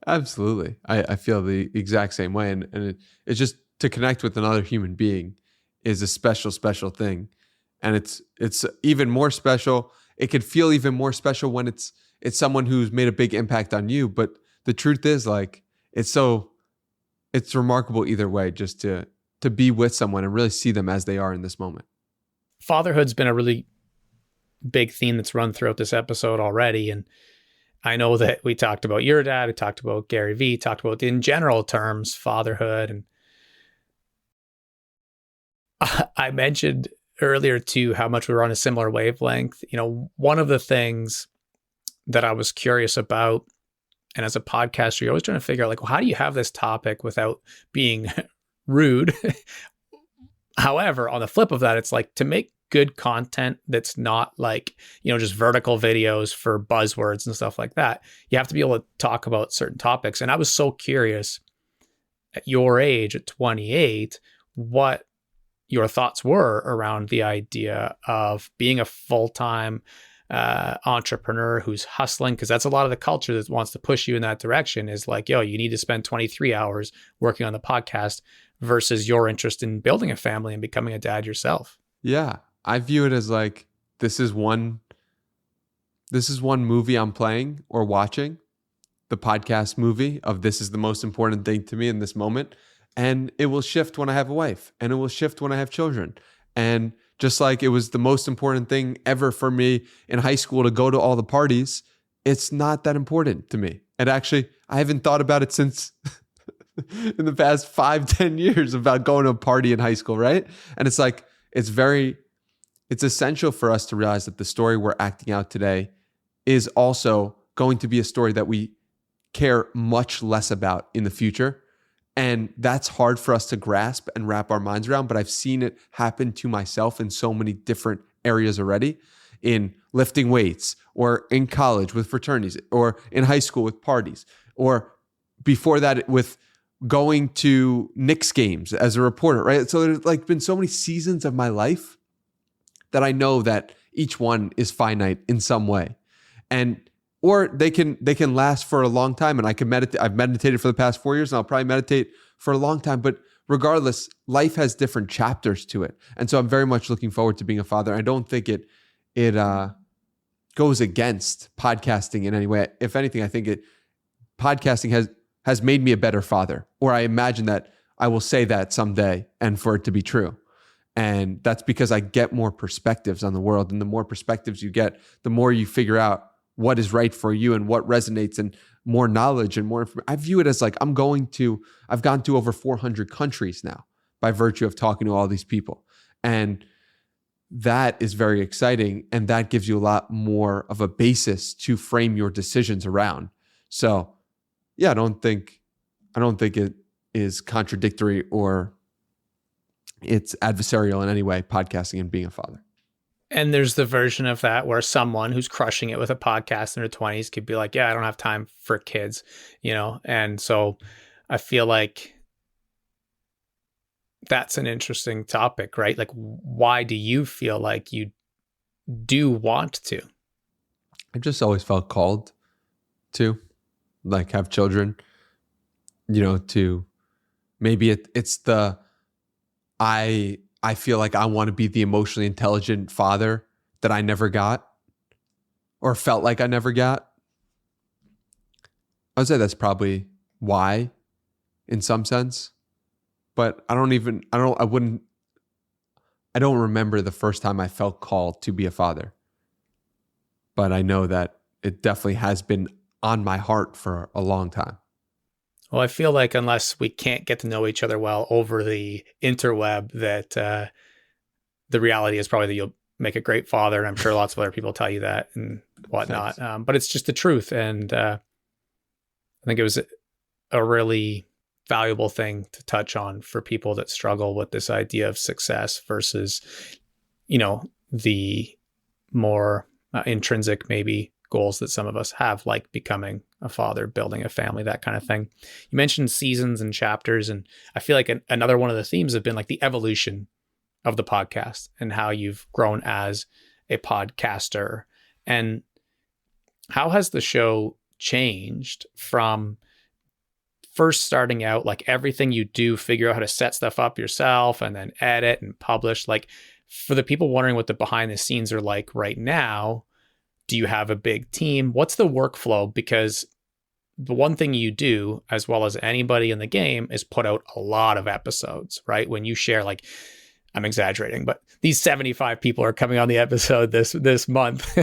Absolutely. I feel the exact same way. And it's just to connect with another human being is a special, special thing. And it's even more special. It could feel even more special when it's someone who's made a big impact on you. But the truth is like, it's remarkable either way, just to be with someone and really see them as they are in this moment. Fatherhood's been a really big theme that's run throughout this episode already. And I know that we talked about your dad, we talked about Gary Vee, talked about in general terms, fatherhood. And I mentioned earlier too, how much we were on a similar wavelength. One of the things that I was curious about, and as a podcaster, you're always trying to figure out like, well, how do you have this topic without being rude? However, on the flip of that, it's like to make good content that's not like, just vertical videos for buzzwords and stuff like that. You have to be able to talk about certain topics. And I was so curious at your age, at 28, what your thoughts were around the idea of being a full-time entrepreneur who's hustling, because that's a lot of the culture that wants to push you in that direction is like, you need to spend 23 hours working on the podcast versus your interest in building a family and becoming a dad yourself. Yeah. I view it as like, this is one movie I'm playing or watching, the podcast movie of this is the most important thing to me in this moment. And it will shift when I have a wife and it will shift when I have children. And just like it was the most important thing ever for me in high school to go to all the parties, it's not that important to me. And actually, I haven't thought about it since in the past 5-10 years about going to a party in high school, right? And it's like, it's essential for us to realize that the story we're acting out today is also going to be a story that we care much less about in the future. And that's hard for us to grasp and wrap our minds around, but I've seen it happen to myself in so many different areas already, in lifting weights or in college with fraternities or in high school with parties, or before that with going to Knicks games as a reporter, right? So there's like been so many seasons of my life that I know that each one is finite in some way. Or they can last for a long time, and I can meditate. I've meditated for the past 4 years, and I'll probably meditate for a long time. But regardless, life has different chapters to it, and so I'm very much looking forward to being a father. I don't think it goes against podcasting in any way. If anything, I think podcasting has made me a better father, or I imagine that I will say that someday, and for it to be true. And that's because I get more perspectives on the world, and the more perspectives you get, the more you figure out what is right for you and what resonates, and more knowledge and more information. I view it as like I've gone to over 400 countries now by virtue of talking to all these people. And that is very exciting. And that gives you a lot more of a basis to frame your decisions around. So yeah, I don't think it is contradictory or it's adversarial in any way, podcasting and being a father. And there's the version of that where someone who's crushing it with a podcast in their 20s could be like, yeah, I don't have time for kids, And so I feel like that's an interesting topic, right? Like, why do you feel like you do want to? I just always felt called to like have children, to maybe it's the I feel like I want to be the emotionally intelligent father that I never got or felt like I never got. I would say that's probably why in some sense, but I don't remember the first time I felt called to be a father, but I know that it definitely has been on my heart for a long time. Well, I feel like unless we can't get to know each other well over the interweb, that the reality is probably that you'll make a great father. And I'm sure lots of other people tell you that and whatnot. But it's just the truth. And I think it was a really valuable thing to touch on for people that struggle with this idea of success versus, the more intrinsic maybe goals that some of us have, like becoming a father, building a family, that kind of thing. You mentioned seasons and chapters, and I feel like another one of the themes have been like the evolution of the podcast and how you've grown as a podcaster. And how has the show changed from first starting out, like everything you do, figure out how to set stuff up yourself and then edit and publish? Like, for the people wondering what the behind the scenes are like right now, do you have a big team? What's the workflow? Because the one thing you do, as well as anybody in the game, is put out a lot of episodes, right? When you share, like, I'm exaggerating, but these 75 people are coming on the episode this month.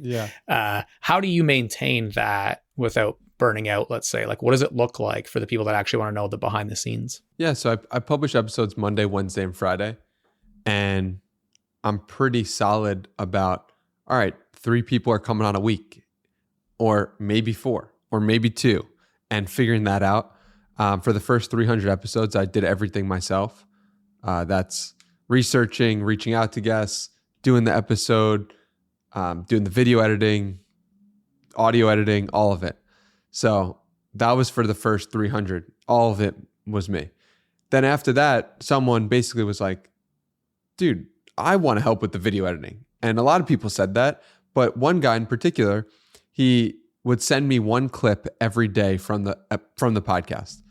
Yeah. How do you maintain that without burning out, let's say? Like, what does it look like for the people that actually want to know the behind the scenes? Yeah. So I publish episodes Monday, Wednesday, and Friday. And I'm pretty solid about, all right, 3 people are coming on a week, or maybe 4, or maybe 2, and figuring that out. For the first 300 episodes, I did everything myself. That's researching, reaching out to guests, doing the episode, doing the video editing, audio editing, all of it. So that was for the first 300. All of it was me. Then after that, someone basically was like, dude, I want to help with the video editing. And a lot of people said that, but one guy in particular, he would send me one clip every day from the podcast.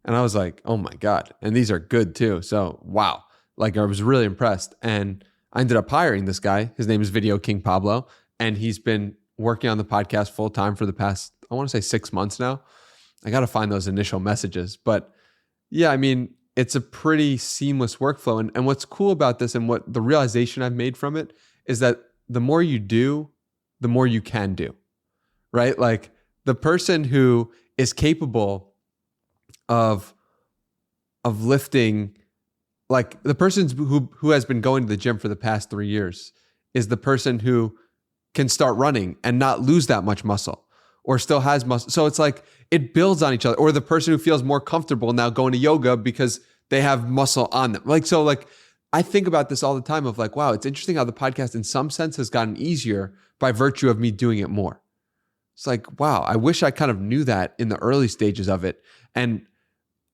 And I was like, oh my God. And these are good too. So, wow. Like, I was really impressed. And I ended up hiring this guy. His name is Video King Pablo. And he's been working on the podcast full time for the past, I want to say 6 months now. I got to find those initial messages. But yeah, I mean, it's a pretty seamless workflow. And what's cool about this, and what the realization I've made from it, is that the more you do, the more you can do, right? Like, the person who is capable of lifting, like the person who has been going to the gym for the past 3 years is the person who can start running and not lose that much muscle, or still has muscle. So it's like it builds on each other. Or the person who feels more comfortable now going to yoga because they have muscle on them. Like I think about this all the time of like, wow, it's interesting how the podcast in some sense has gotten easier by virtue of me doing it more. It's like, wow, I wish I kind of knew that in the early stages of it. And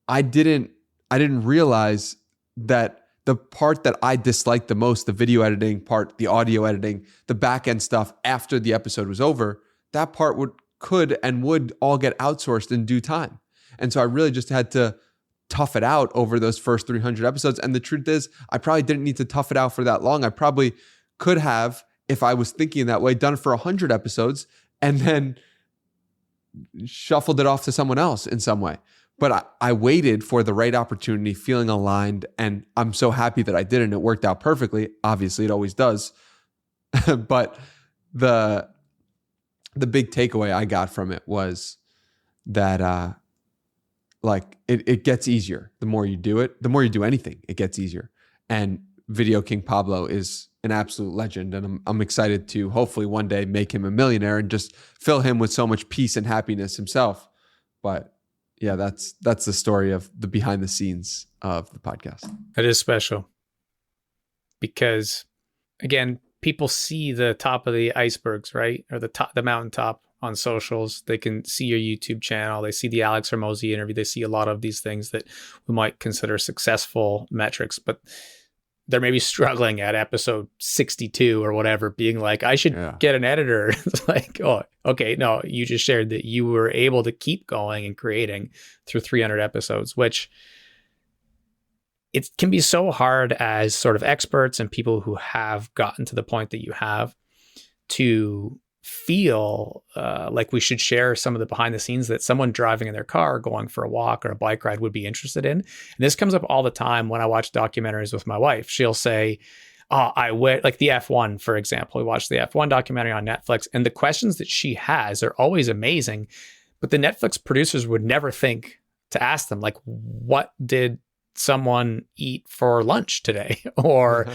I didn't realize that the part that I disliked the most, the video editing part, the audio editing, the back end stuff after the episode was over, that part could and would all get outsourced in due time. And so I really just had to tough it out over those first 300 episodes. And the truth is, I probably didn't need to tough it out for that long. I probably could have, if I was thinking that way, done it for 100 episodes and then shuffled it off to someone else in some way. But I waited for the right opportunity, feeling aligned, and I'm so happy that I did, and it worked out perfectly. Obviously, it always does. But the big takeaway I got from it was that like it gets easier. The more you do it, the more you do anything, it gets easier. And Video King Pablo is an absolute legend, and I'm excited to hopefully one day make him a millionaire and just fill him with so much peace and happiness himself. But yeah, that's the story of the behind the scenes of the podcast. That is special because, again, people see the top of the icebergs, right? Or the mountaintop on socials. They can see your YouTube channel. They see the Alex Hormozi interview. They see a lot of these things that we might consider successful metrics, but they're maybe struggling at episode 62 or whatever, being like, I should get an editor. It's like, oh, okay. No, you just shared that you were able to keep going and creating through 300 episodes, which it can be so hard as sort of experts and people who have gotten to the point that you have to feel like we should share some of the behind the scenes that someone driving in their car, going for a walk or a bike ride would be interested in. And this comes up all the time when I watch documentaries with my wife. She'll say, oh, I went like the F1, for example. We watched the F1 documentary on Netflix, and the questions that she has are always amazing. But the Netflix producers would never think to ask them, like, what did someone eat for lunch today? Or,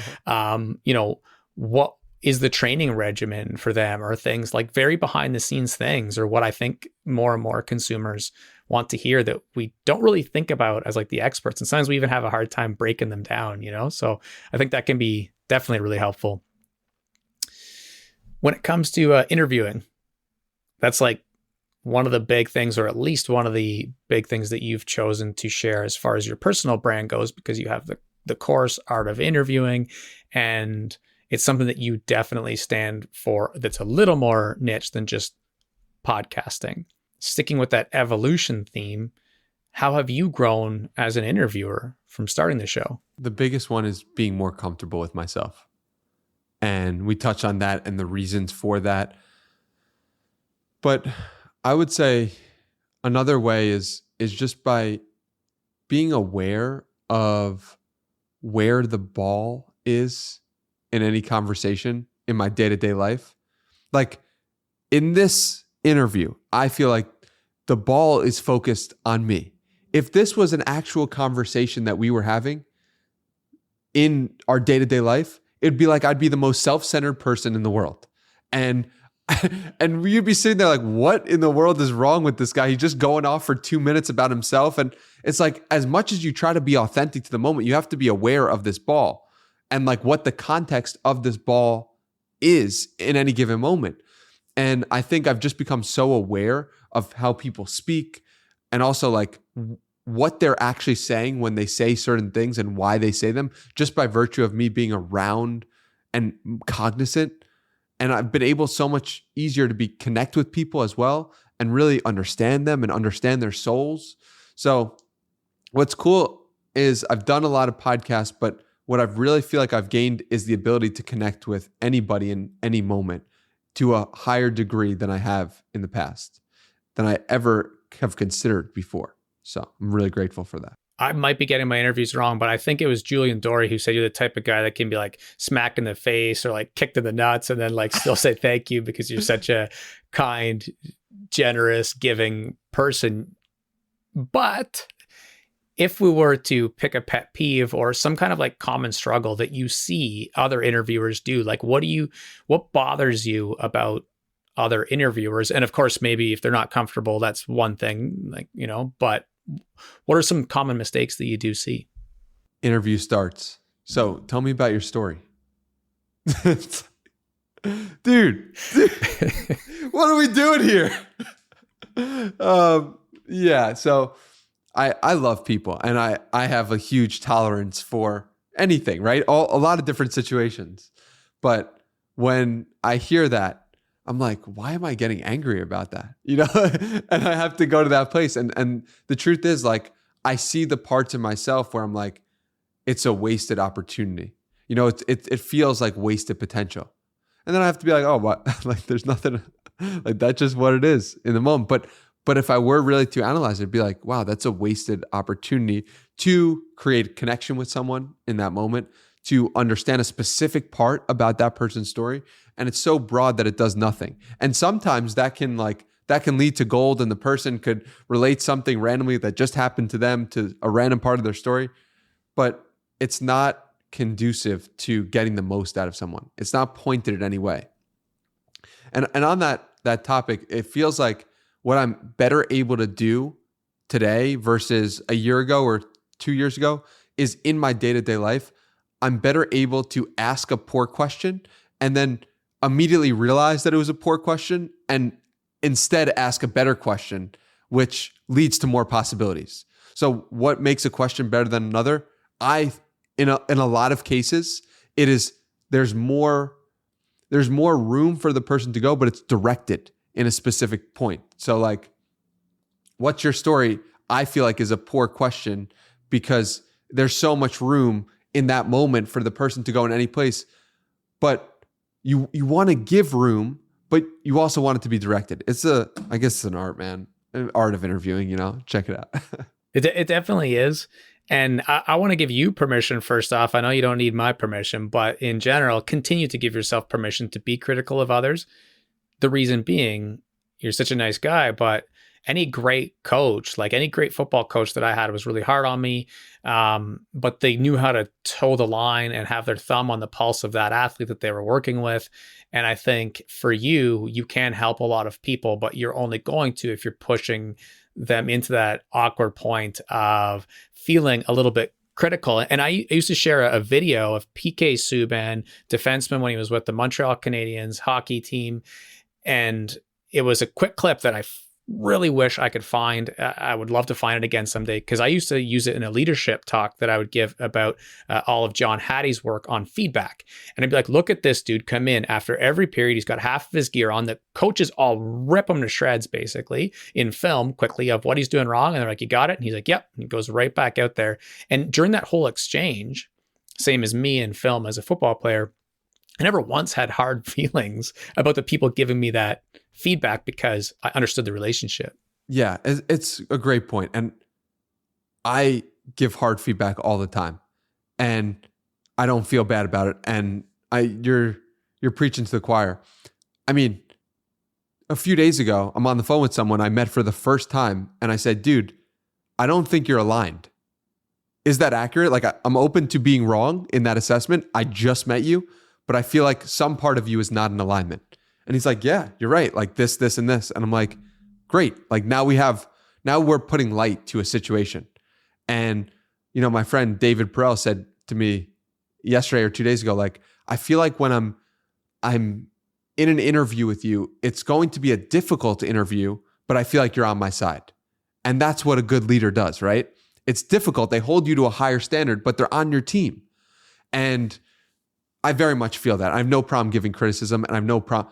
what is the training regimen for them, or things like very behind the scenes things, or what I think more and more consumers want to hear that we don't really think about as like the experts. And sometimes we even have a hard time breaking them down, So I think that can be definitely really helpful. When it comes to interviewing, that's like one of the big things, or at least one of the big things that you've chosen to share as far as your personal brand goes, because you have the course Art of Interviewing, and it's something that you definitely stand for that's a little more niche than just podcasting. Sticking with that evolution theme, how have you grown as an interviewer from starting the show? The biggest one is being more comfortable with myself. And we touch on that and the reasons for that. But I would say another way is just by being aware of where the ball is in any conversation in my day-to-day life. Like in this interview, I feel like the ball is focused on me. If this was an actual conversation that we were having in our day-to-day life, it'd be like I'd be the most self-centered person in the world. And you'd be sitting there like, what in the world is wrong with this guy? He's just going off for 2 minutes about himself. And it's like, as much as you try to be authentic to the moment, you have to be aware of this ball and like what the context of this ball is in any given moment. And I think I've just become so aware of how people speak, and also like what they're actually saying when they say certain things and why they say them, just by virtue of me being around and cognizant. And I've been able so much easier to connect with people as well and really understand them and understand their souls. So what's cool is I've done a lot of podcasts, but what I really feel like I've gained is the ability to connect with anybody in any moment to a higher degree than I have in the past, than I ever have considered before. So I'm really grateful for that. I might be getting my interviews wrong, but I think it was Julian Dory who said you're the type of guy that can be like smacked in the face or like kicked in the nuts and then like still say thank you because you're such a kind, generous, giving person. But if we were to pick a pet peeve or some kind of like common struggle that you see other interviewers do, like what bothers you about other interviewers? And of course, maybe if they're not comfortable, that's one thing, like, but what are some common mistakes that you do see? Interview starts. So tell me about your story. dude, what are we doing here? So I love people, and I have a huge tolerance for anything, right? A lot of different situations. But when I hear that, I'm like, why am I getting angry about that? And I have to go to that place. And the truth is, like, I see the parts of myself where I'm like, it's a wasted opportunity. It feels like wasted potential. And then I have to be like, oh, what? Like, there's nothing, like, that's just what it is in the moment. But if I were really to analyze it, it'd be like, wow, that's a wasted opportunity to create connection with someone in that moment, to understand a specific part about that person's story. And it's so broad that it does nothing. And sometimes that can lead to gold, and the person could relate something randomly that just happened to them to a random part of their story. But it's not conducive to getting the most out of someone. It's not pointed in any way. And on that topic, it feels like what I'm better able to do today versus a year ago or 2 years ago is in my day-to-day life, I'm better able to ask a poor question and then immediately realize that it was a poor question and instead ask a better question, which leads to more possibilities. So what makes a question better than another? In a lot of cases, it is there's more room for the person to go, but it's directed in a specific point. So like, what's your story? I feel like is a poor question because there's so much room in that moment for the person to go in any place. But you want to give room, but you also want it to be directed. I guess it's an art, man. An art of interviewing, check it out. It definitely is. And I want to give you permission first off. I know you don't need my permission, but in general, continue to give yourself permission to be critical of others. The reason being, you're such a nice guy, but any great coach, like any great football coach that I had was really hard on me. But they knew how to toe the line and have their thumb on the pulse of that athlete that they were working with. And I think for you can help a lot of people, but you're only going to if you're pushing them into that awkward point of feeling a little bit critical. And I used to share a video of PK Subban, defenseman when he was with the Montreal Canadiens hockey team. And it was a quick clip that I really wish I could find. I would love to find it again someday because I used to use it in a leadership talk that I would give about all of John Hattie's work on feedback. And I'd be like, look at this dude come in after every period. He's got half of his gear on. The coaches all rip him to shreds basically in film quickly of what he's doing wrong. And they're like, you got it? And he's like, yep. And he goes right back out there. And during that whole exchange, same as me in film as a football player, I never once had hard feelings about the people giving me that feedback because I understood the relationship. Yeah, it's a great point. And I give hard feedback all the time and I don't feel bad about it. And you're preaching to the choir. I mean, a few days ago, I'm on the phone with someone I met for the first time and I said, dude, I don't think you're aligned. Is that accurate? Like I'm open to being wrong in that assessment. I just met you, but I feel like some part of you is not in alignment. And he's like, yeah, you're right. Like this, and this. And I'm like, great. Like now we're putting light to a situation. And, my friend David Perel said to me yesterday or 2 days ago, like, I feel like when I'm in an interview with you, it's going to be a difficult interview, but I feel like you're on my side. And that's what a good leader does, right? It's difficult. They hold you to a higher standard, but they're on your team. And I very much feel that. I have no problem giving criticism and I have no problem.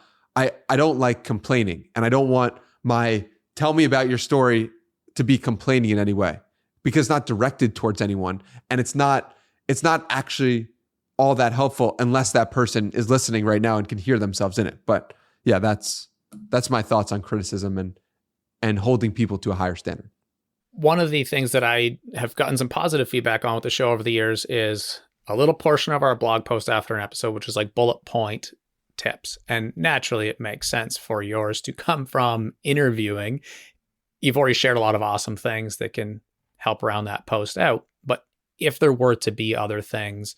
I don't like complaining and I don't want my tell me about your story to be complaining in any way because it's not directed towards anyone. And it's not actually all that helpful unless that person is listening right now and can hear themselves in it. But yeah, that's my thoughts on criticism and holding people to a higher standard. One of the things that I have gotten some positive feedback on with the show over the years is a little portion of our blog post after an episode, which is like bullet point tips. And naturally, it makes sense for yours to come from interviewing. You've already shared a lot of awesome things that can help round that post out. But if there were to be other things,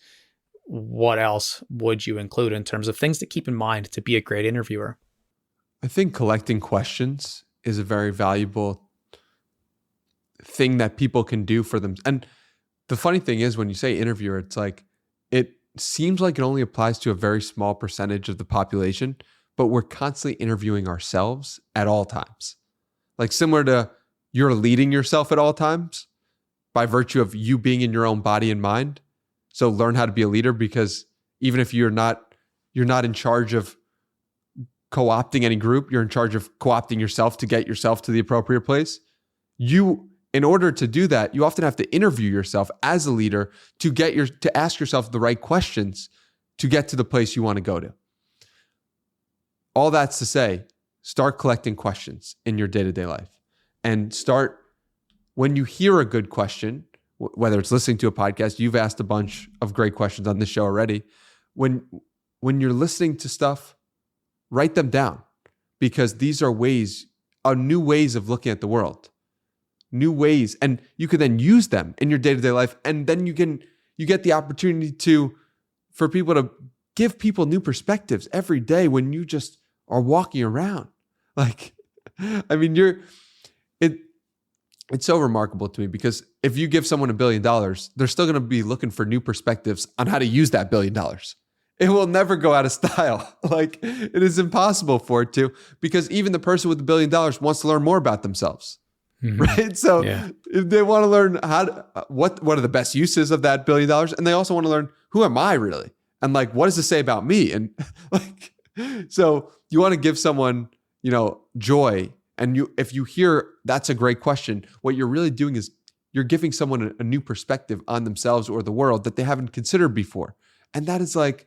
what else would you include in terms of things to keep in mind to be a great interviewer? I think collecting questions is a very valuable thing that people can do for them. And the funny thing is when you say interviewer, it's like, it seems like it only applies to a very small percentage of the population, but we're constantly interviewing ourselves at all times. Like similar to you're leading yourself at all times by virtue of you being in your own body and mind. So learn how to be a leader because even if you're not in charge of co-opting any group, you're in charge of co-opting yourself to get yourself to the appropriate place. In order to do that, you often have to interview yourself as a leader to ask yourself the right questions to get to the place you want to go to. All that's to say, start collecting questions in your day-to-day life and start when you hear a good question, whether it's listening to a podcast, you've asked a bunch of great questions on this show already. When you're listening to stuff, write them down because these are new ways of looking at the world. New ways, and you can then use them in your day-to-day life, and then you get the opportunity for people to give people new perspectives every day when you just are walking around. Like, I mean, it's so remarkable to me because if you give someone $1 billion, they're still going to be looking for new perspectives on how to use that $1 billion. it will never go out of style. Like, it is impossible for it to, because even the person with $1 billion wants to learn more about themselves. Mhm. Right. So Yeah. if they want to learn what are the best uses of that $1 billion. And they also want to learn, who am I really? And like, what does this say about me? And like, so you want to give someone, joy. And if you hear that's a great question, what you're really doing is you're giving someone a new perspective on themselves or the world that they haven't considered before. And that is like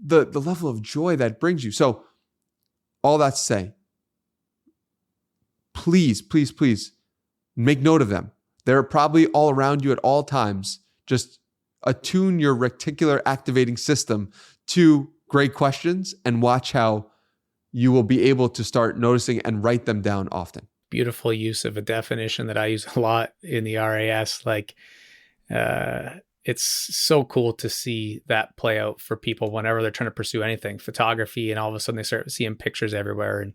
the level of joy that brings you. So all that to say, please, please, please make note of them. They're probably all around you at all times. Just attune your reticular activating system to great questions and watch how you will be able to start noticing and write them down often. Beautiful use of a definition that I use a lot in the RAS. Like, it's so cool to see that play out for people whenever they're trying to pursue anything, photography, and all of a sudden they start seeing pictures everywhere, and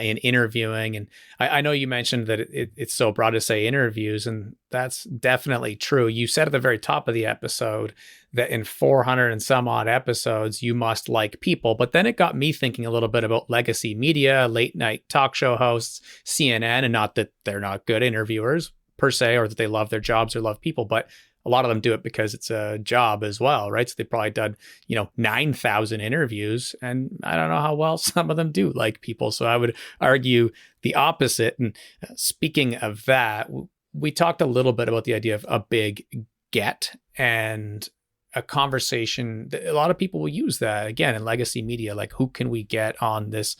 in interviewing. And I know you mentioned that it's so broad to say interviews, and that's definitely true. You said at the very top of the episode that in 400 and some odd episodes, you must like people. But then it got me thinking a little bit about legacy media, late night talk show hosts, CNN, and not that they're not good interviewers per se, or that they love their jobs or love people, but a lot of them do it because it's a job as well, right? So they've probably done, 9,000 interviews, and I don't know how well some of them do like people. So I would argue the opposite. And speaking of that, we talked a little bit about the idea of a big get and a conversation. A lot of people will use that again in legacy media, like, who can we get on this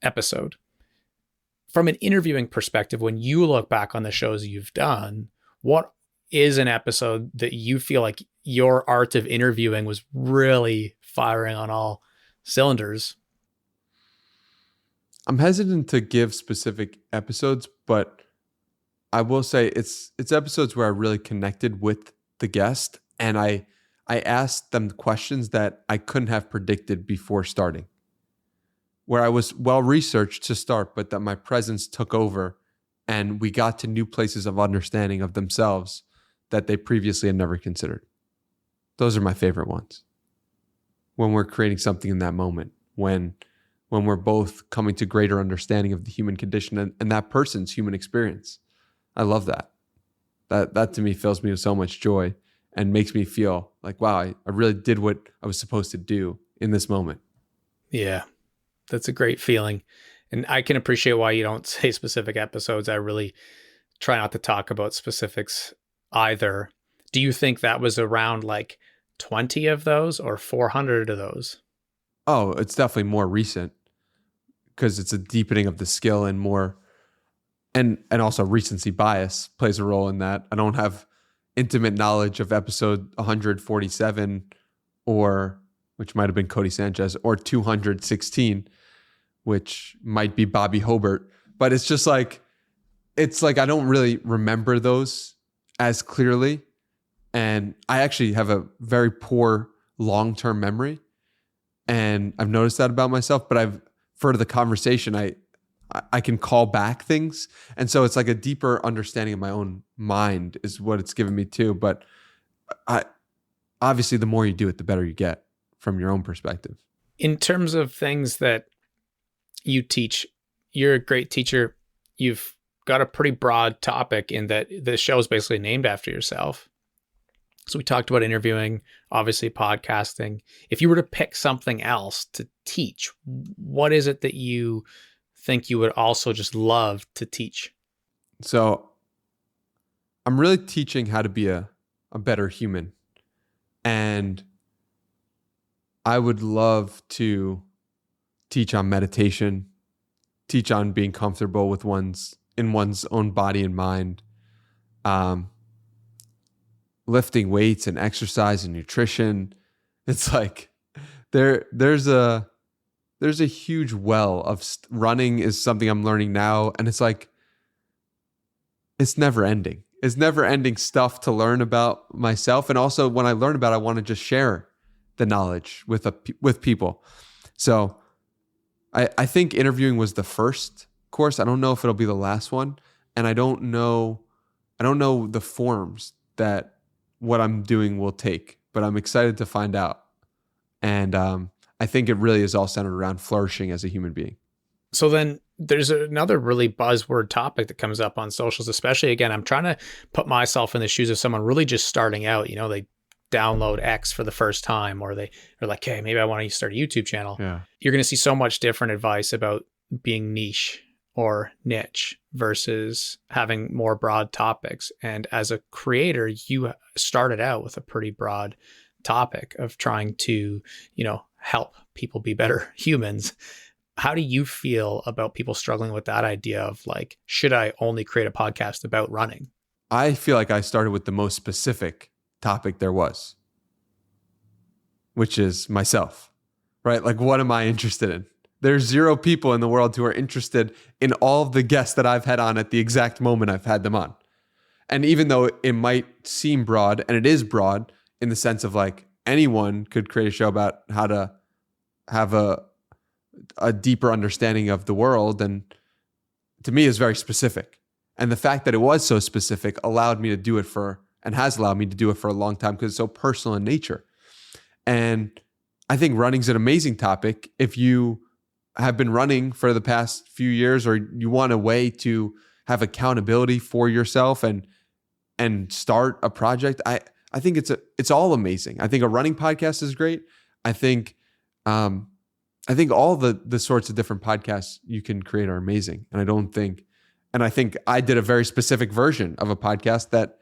episode? From an interviewing perspective, when you look back on the shows you've done, what is an episode that you feel like your art of interviewing was really firing on all cylinders? I'm hesitant to give specific episodes, but I will say it's episodes where I really connected with the guest, and I asked them questions that I couldn't have predicted before starting, where I was well researched to start, but that my presence took over and we got to new places of understanding of themselves that they previously had never considered. Those are my favorite ones. When we're creating something in that moment, when we're both coming to greater understanding of the human condition and that person's human experience. I love that. That to me fills me with so much joy and makes me feel like, wow, I really did what I was supposed to do in this moment. Yeah, that's a great feeling. And I can appreciate why you don't say specific episodes. I really try not to talk about specifics either. Do you think that was around like 20 of those or 400 of those? Oh, it's definitely more recent because it's a deepening of the skill and more, and also recency bias plays a role in that. I don't have intimate knowledge of episode 147 or, which might have been Cody Sanchez, or 216, which might be Bobby Hobart. But it's just like, I don't really remember those as clearly. And I actually have a very poor long-term memory. And I've noticed that about myself, but for the conversation, I can call back things. And so it's like a deeper understanding of my own mind is what it's given me too. But obviously the more you do it, the better you get from your own perspective. In terms of things that you teach, you're a great teacher. You've got a pretty broad topic in that the show is basically named after yourself. So we talked about interviewing, obviously podcasting. If you were to pick something else to teach, what is it that you think you would also just love to teach? So I'm really teaching how to be a better human. And I would love to teach on meditation, teach on being comfortable with one's own body and mind, lifting weights and exercise and nutrition. It's like there's a huge well of running is something I'm learning now, and it's like it's never ending. It's never ending stuff to learn about myself, and also when I learn about it, I want to just share the knowledge with people. So I think interviewing was the first course. I don't know if it'll be the last one, and I don't know the forms that what I'm doing will take, but I'm excited to find out. And I think it really is all centered around flourishing as a human being. So then there's another really buzzword topic that comes up on socials, especially again, I'm trying to put myself in the shoes of someone really just starting out. They download X for the first time, or they are like, hey, maybe I want to start a YouTube channel. Yeah. You're going to see so much different advice about being niche or niche versus having more broad topics. And as a creator, you started out with a pretty broad topic of trying to, help people be better humans. How do you feel about people struggling with that idea of like, should I only create a podcast about running? I feel like I started with the most specific topic there was, which is myself, right? Like, what am I interested in? There's 0 people in the world who are interested in all of the guests that I've had on at the exact moment I've had them on. And even though it might seem broad, and it is broad in the sense of like anyone could create a show about how to have a deeper understanding of the world, and to me is very specific. And the fact that it was so specific allowed me to do it and has allowed me to do it for a long time because it's so personal in nature. And I think running's an amazing topic. If you have been running for the past few years, or you want a way to have accountability for yourself and start a project, I think it's all amazing. I think a running podcast is great. I think all the sorts of different podcasts you can create are amazing. And I think I did a very specific version of a podcast that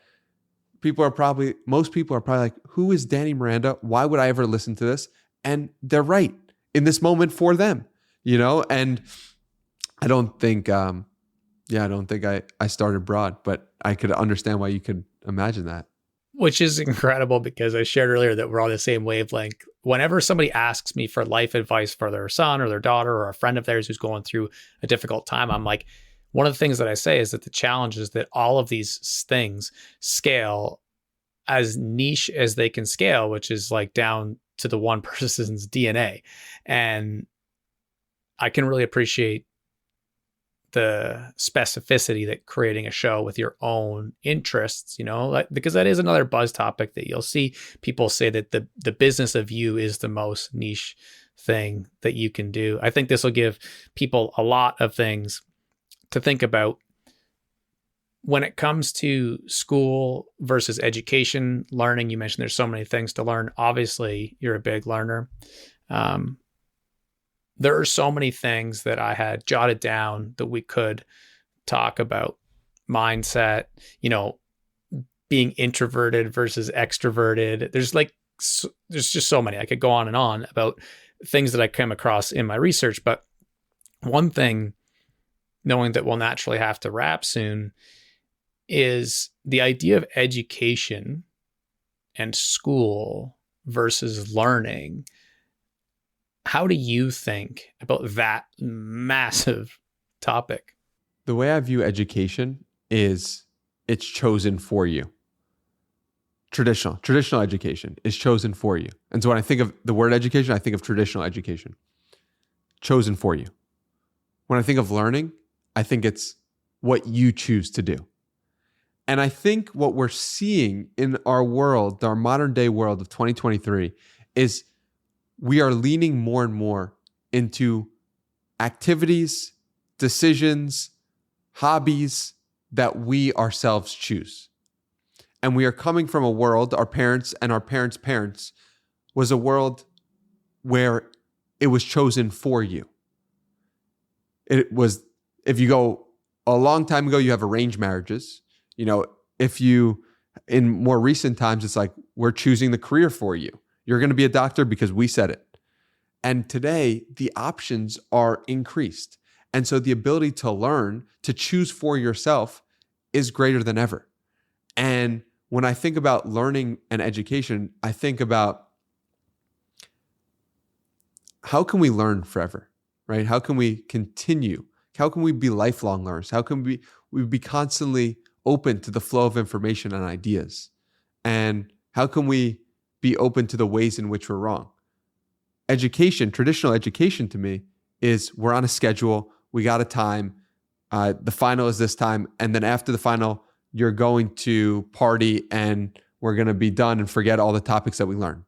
most people are probably like, who is Danny Miranda? Why would I ever listen to this? And they're right in this moment for them, and I don't think, I started broad, but I could understand why you could imagine that. Which is incredible because I shared earlier that we're on the same wavelength. Whenever somebody asks me for life advice for their son or their daughter or a friend of theirs who's going through a difficult time, I'm like, one of the things that I say is that the challenge is that all of these things scale as niche as they can scale, which is like down to the one person's DNA. And I can really appreciate the specificity that creating a show with your own interests, because that is another buzz topic that you'll see people say that the business of you is the most niche thing that you can do. I think this will give people a lot of things to think about when it comes to school versus education, learning. You mentioned there's so many things to learn. Obviously, you're a big learner. There are so many things that I had jotted down that we could talk about. Mindset, being introverted versus extroverted. There's just so many. I could go on and on about things that I came across in my research. But one thing, knowing that we'll naturally have to wrap soon, is the idea of education and school versus learning. How do you think about that massive topic? The way I view education is it's chosen for you. Traditional education is chosen for you. And so when I think of the word education, I think of traditional education. Chosen for you. When I think of learning, I think it's what you choose to do. And I think what we're seeing in our world, our modern day world of 2023, is we are leaning more and more into activities, decisions, hobbies that we ourselves choose. And we are coming from a world, our parents and our parents' parents, was a world where it was chosen for you. It was, if you go a long time ago, you have arranged marriages. If you, in more recent times, it's like, we're choosing the career for you. You're going to be a doctor because we said it. And today, the options are increased. And so the ability to learn, to choose for yourself is greater than ever. And when I think about learning and education, I think about how can we learn forever, right? How can we continue? How can we be lifelong learners? How can we be constantly open to the flow of information and ideas? And how can we be open to the ways in which we're wrong? Education, traditional education to me is we're on a schedule, we got a time, the final is this time, and then after the final, you're going to party and we're going to be done and forget all the topics that we learned.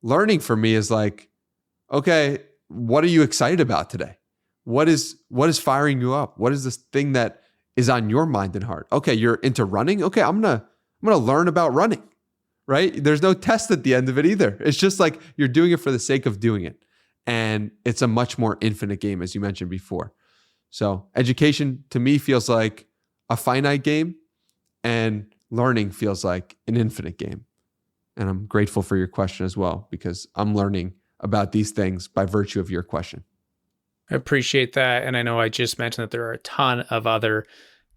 learning for me is like, okay, what are you excited about today? What is firing you up? What is this thing that is on your mind and heart? Okay, you're into running. Okay, I'm gonna learn about running, right? There's no test at the end of it either. It's just like you're doing it for the sake of doing it. And it's a much more infinite game, as you mentioned before. So education to me feels like a finite game, and learning feels like an infinite game. And I'm grateful for your question as well, because I'm learning about these things by virtue of your question. I appreciate that. And I know I just mentioned that there are a ton of other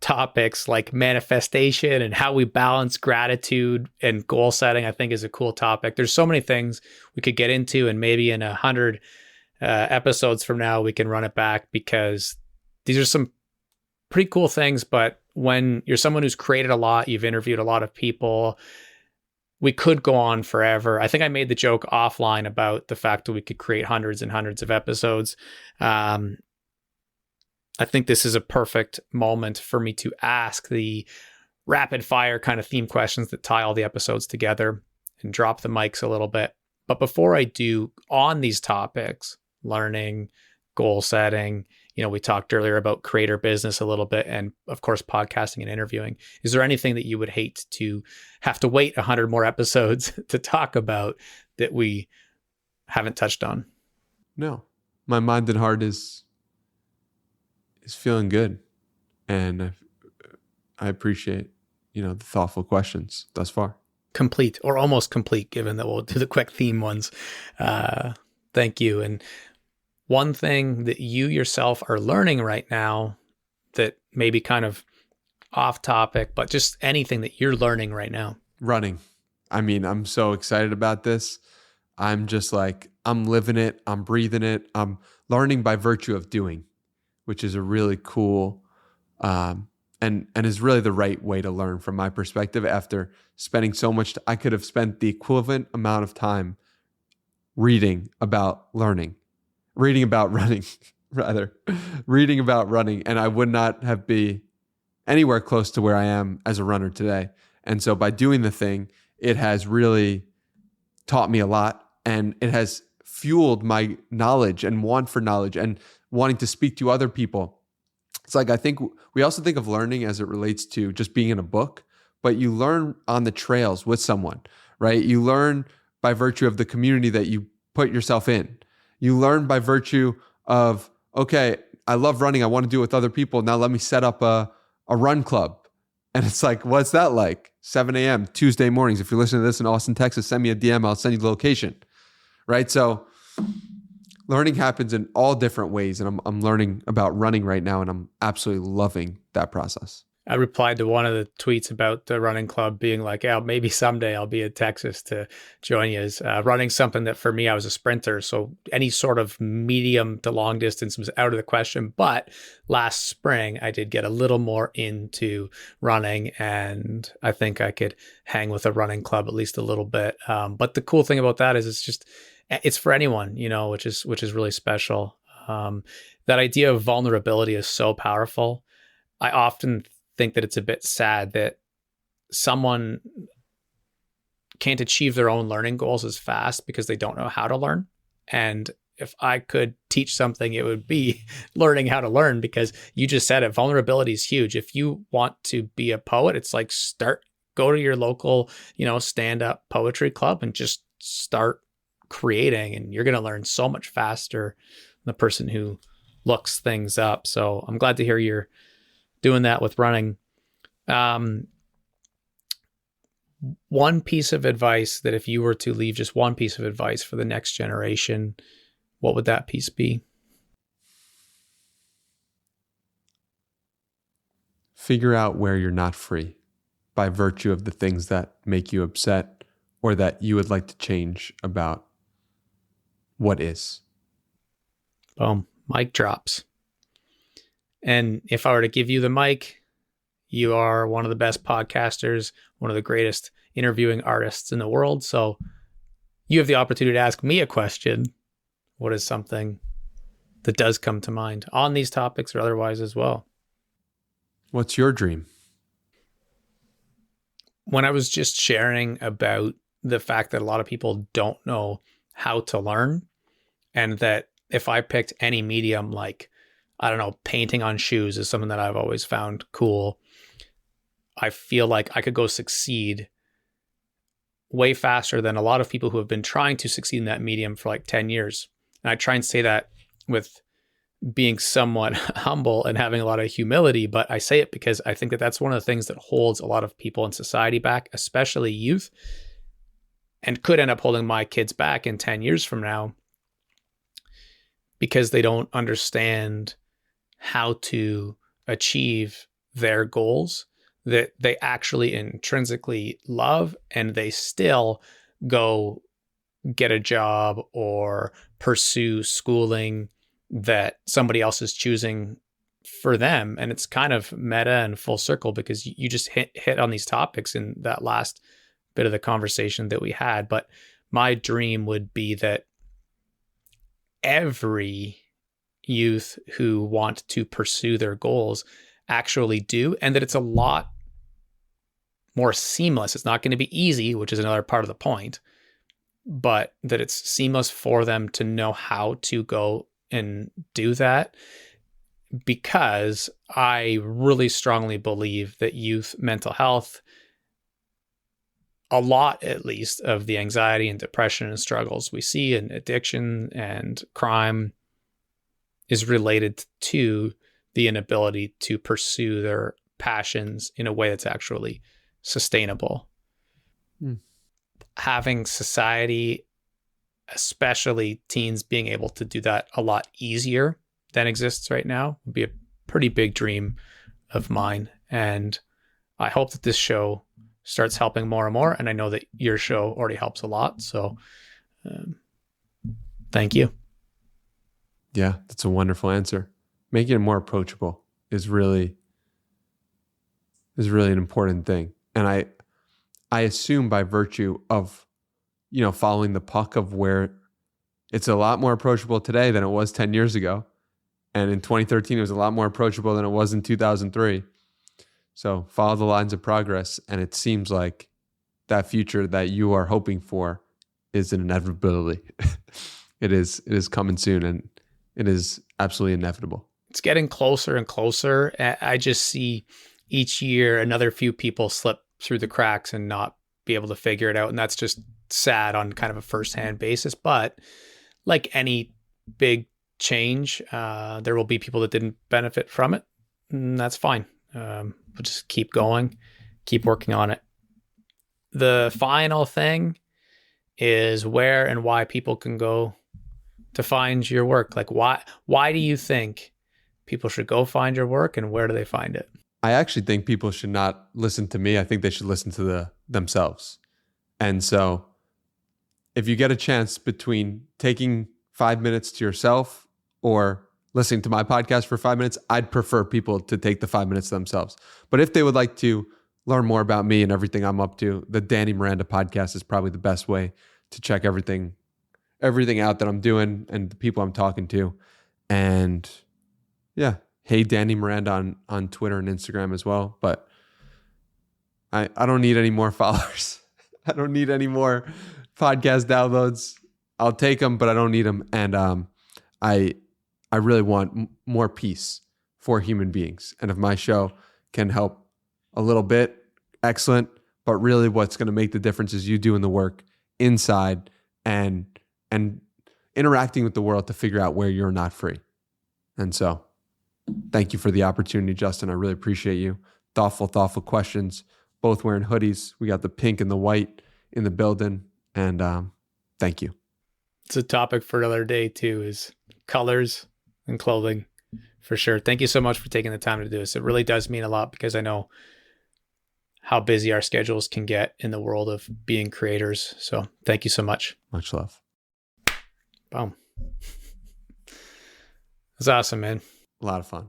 topics like manifestation and how we balance gratitude and goal setting. I think is a cool topic. There's so many things we could get into, and maybe in 100 episodes from now, we can run it back, because these are some pretty cool things. But when you're someone who's created a lot, you've interviewed a lot of people, we could go on forever. I think I made the joke offline about the fact that we could create hundreds and hundreds of episodes. I think this is a perfect moment for me to ask the rapid fire kind of theme questions that tie all the episodes together and drop the mics a little bit. But before I do, on these topics, learning, goal setting, we talked earlier about creator business a little bit, and of course, podcasting and interviewing. Is there anything that you would hate to have to wait 100 more episodes to talk about that we haven't touched on? No, my mind and heart is feeling good, and I appreciate, the thoughtful questions thus far. Complete, or almost complete, given that we'll do the quick theme ones. Thank you. And one thing that you yourself are learning right now that may be kind of off topic, but just anything that you're learning right now. Running. I mean, I'm so excited about this. I'm just like, I'm living it. I'm breathing it. I'm learning by virtue of doing, which is a really cool, and is really the right way to learn from my perspective. After spending so much, I could have spent the equivalent amount of time reading about running, and I would not have been anywhere close to where I am as a runner today. And so by doing the thing, it has really taught me a lot, and it has fueled my knowledge and want for knowledge and wanting to speak to other people. It's like, I think we also think of learning as it relates to just being in a book, but you learn on the trails with someone, right? You learn by virtue of the community that you put yourself in. You learn by virtue of, okay, I love running. I want to do it with other people. Now let me set up a run club. And it's like, what's that like? 7 a.m. Tuesday mornings. If you're listening to this in Austin, Texas, send me a DM. I'll send you the location, right? So learning happens in all different ways. And I'm learning about running right now, and I'm absolutely loving that process. I replied to one of the tweets about the running club being like, yeah, maybe someday I'll be in Texas to join you. Running something that for me, I was a sprinter. So any sort of medium to long distance was out of the question. But last spring, I did get a little more into running, and I think I could hang with a running club at least a little bit. But the cool thing about that is it's for anyone, which is really special. That idea of vulnerability is so powerful. I often think that it's a bit sad that someone can't achieve their own learning goals as fast because they don't know how to learn. And if I could teach something, it would be learning how to learn, because you just said it. Vulnerability is huge. If you want to be a poet, it's like go to your local, stand-up poetry club and just start creating, and you're going to learn so much faster than the person who looks things up. So I'm glad to hear you're doing that with running. One piece of advice that if you were to leave just one piece of advice for the next generation, what would that piece be? Figure out where you're not free by virtue of the things that make you upset or that you would like to change about what is. Boom. Mic drops. And if I were to give you the mic, you are one of the best podcasters, one of the greatest interviewing artists in the world. So you have the opportunity to ask me a question. What is something that does come to mind on these topics or otherwise as well? What's your dream? When I was just sharing about the fact that a lot of people don't know how to learn. And that if I picked any medium, like, I don't know, painting on shoes is something that I've always found cool. I feel like I could go succeed way faster than a lot of people who have been trying to succeed in that medium for like 10 years. And I try and say that with being somewhat humble and having a lot of humility, but I say it because I think that that's one of the things that holds a lot of people in society back, especially youth, and could end up holding my kids back in 10 years from now, because they don't understand how to achieve their goals that they actually intrinsically love, and they still go get a job or pursue schooling that somebody else is choosing for them. And it's kind of meta and full circle, because you just hit on these topics in that last bit of the conversation that we had. But my dream would be that every youth who want to pursue their goals actually do, and that it's a lot more seamless. It's not going to be easy, which is another part of the point, but that it's seamless for them to know how to go and do that. Because I really strongly believe that youth mental health, a lot at least of the anxiety and depression and struggles we see in addiction and crime, is related to the inability to pursue their passions in a way that's actually sustainable. Having society, especially teens, being able to do that a lot easier than exists right now would be a pretty big dream of mine. And I hope that this show starts helping more and more. And I know that your show already helps a lot. So thank you. Yeah, that's a wonderful answer. Making it more approachable is really an important thing. And I assume by virtue of, following the puck of where it's a lot more approachable today than it was 10 years ago. And in 2013, it was a lot more approachable than it was in 2003. So follow the lines of progress. And it seems like that future that you are hoping for is an inevitability. It is coming soon, and it is absolutely inevitable. It's getting closer and closer. I just see each year another few people slip through the cracks and not be able to figure it out. And that's just sad on kind of a firsthand basis. But like any big change, there will be people that didn't benefit from it. And that's fine. We'll just keep going, keep working on it. The final thing is where and why people can go to find your work. Like, why do you think people should go find your work, and where do they find it? I actually think people should not listen to me. I think they should listen to themselves. And so if you get a chance between taking 5 minutes to yourself or listening to my podcast for 5 minutes, I'd prefer people to take the 5 minutes themselves. But if they would like to learn more about me and everything I'm up to, the Danny Miranda Podcast is probably the best way to check everything out that I'm doing and the people I'm talking to. And yeah, hey, Danny Miranda on Twitter and Instagram as well. But I don't need any more followers. I don't need any more podcast downloads. I'll take them, but I don't need them. And I really want more peace for human beings. And if my show can help a little bit, excellent. But really what's going to make the difference is you doing the work inside and interacting with the world to figure out where you're not free. And so thank you for the opportunity, Justin. I really appreciate you. Thoughtful questions, both wearing hoodies. We got the pink and the white in the building. And thank you. It's a topic for another day too, is colors and clothing, for sure. Thank you so much for taking the time to do this. It really does mean a lot, because I know how busy our schedules can get in the world of being creators. So thank you so much. Much love. Boom. That's awesome, man. A lot of fun.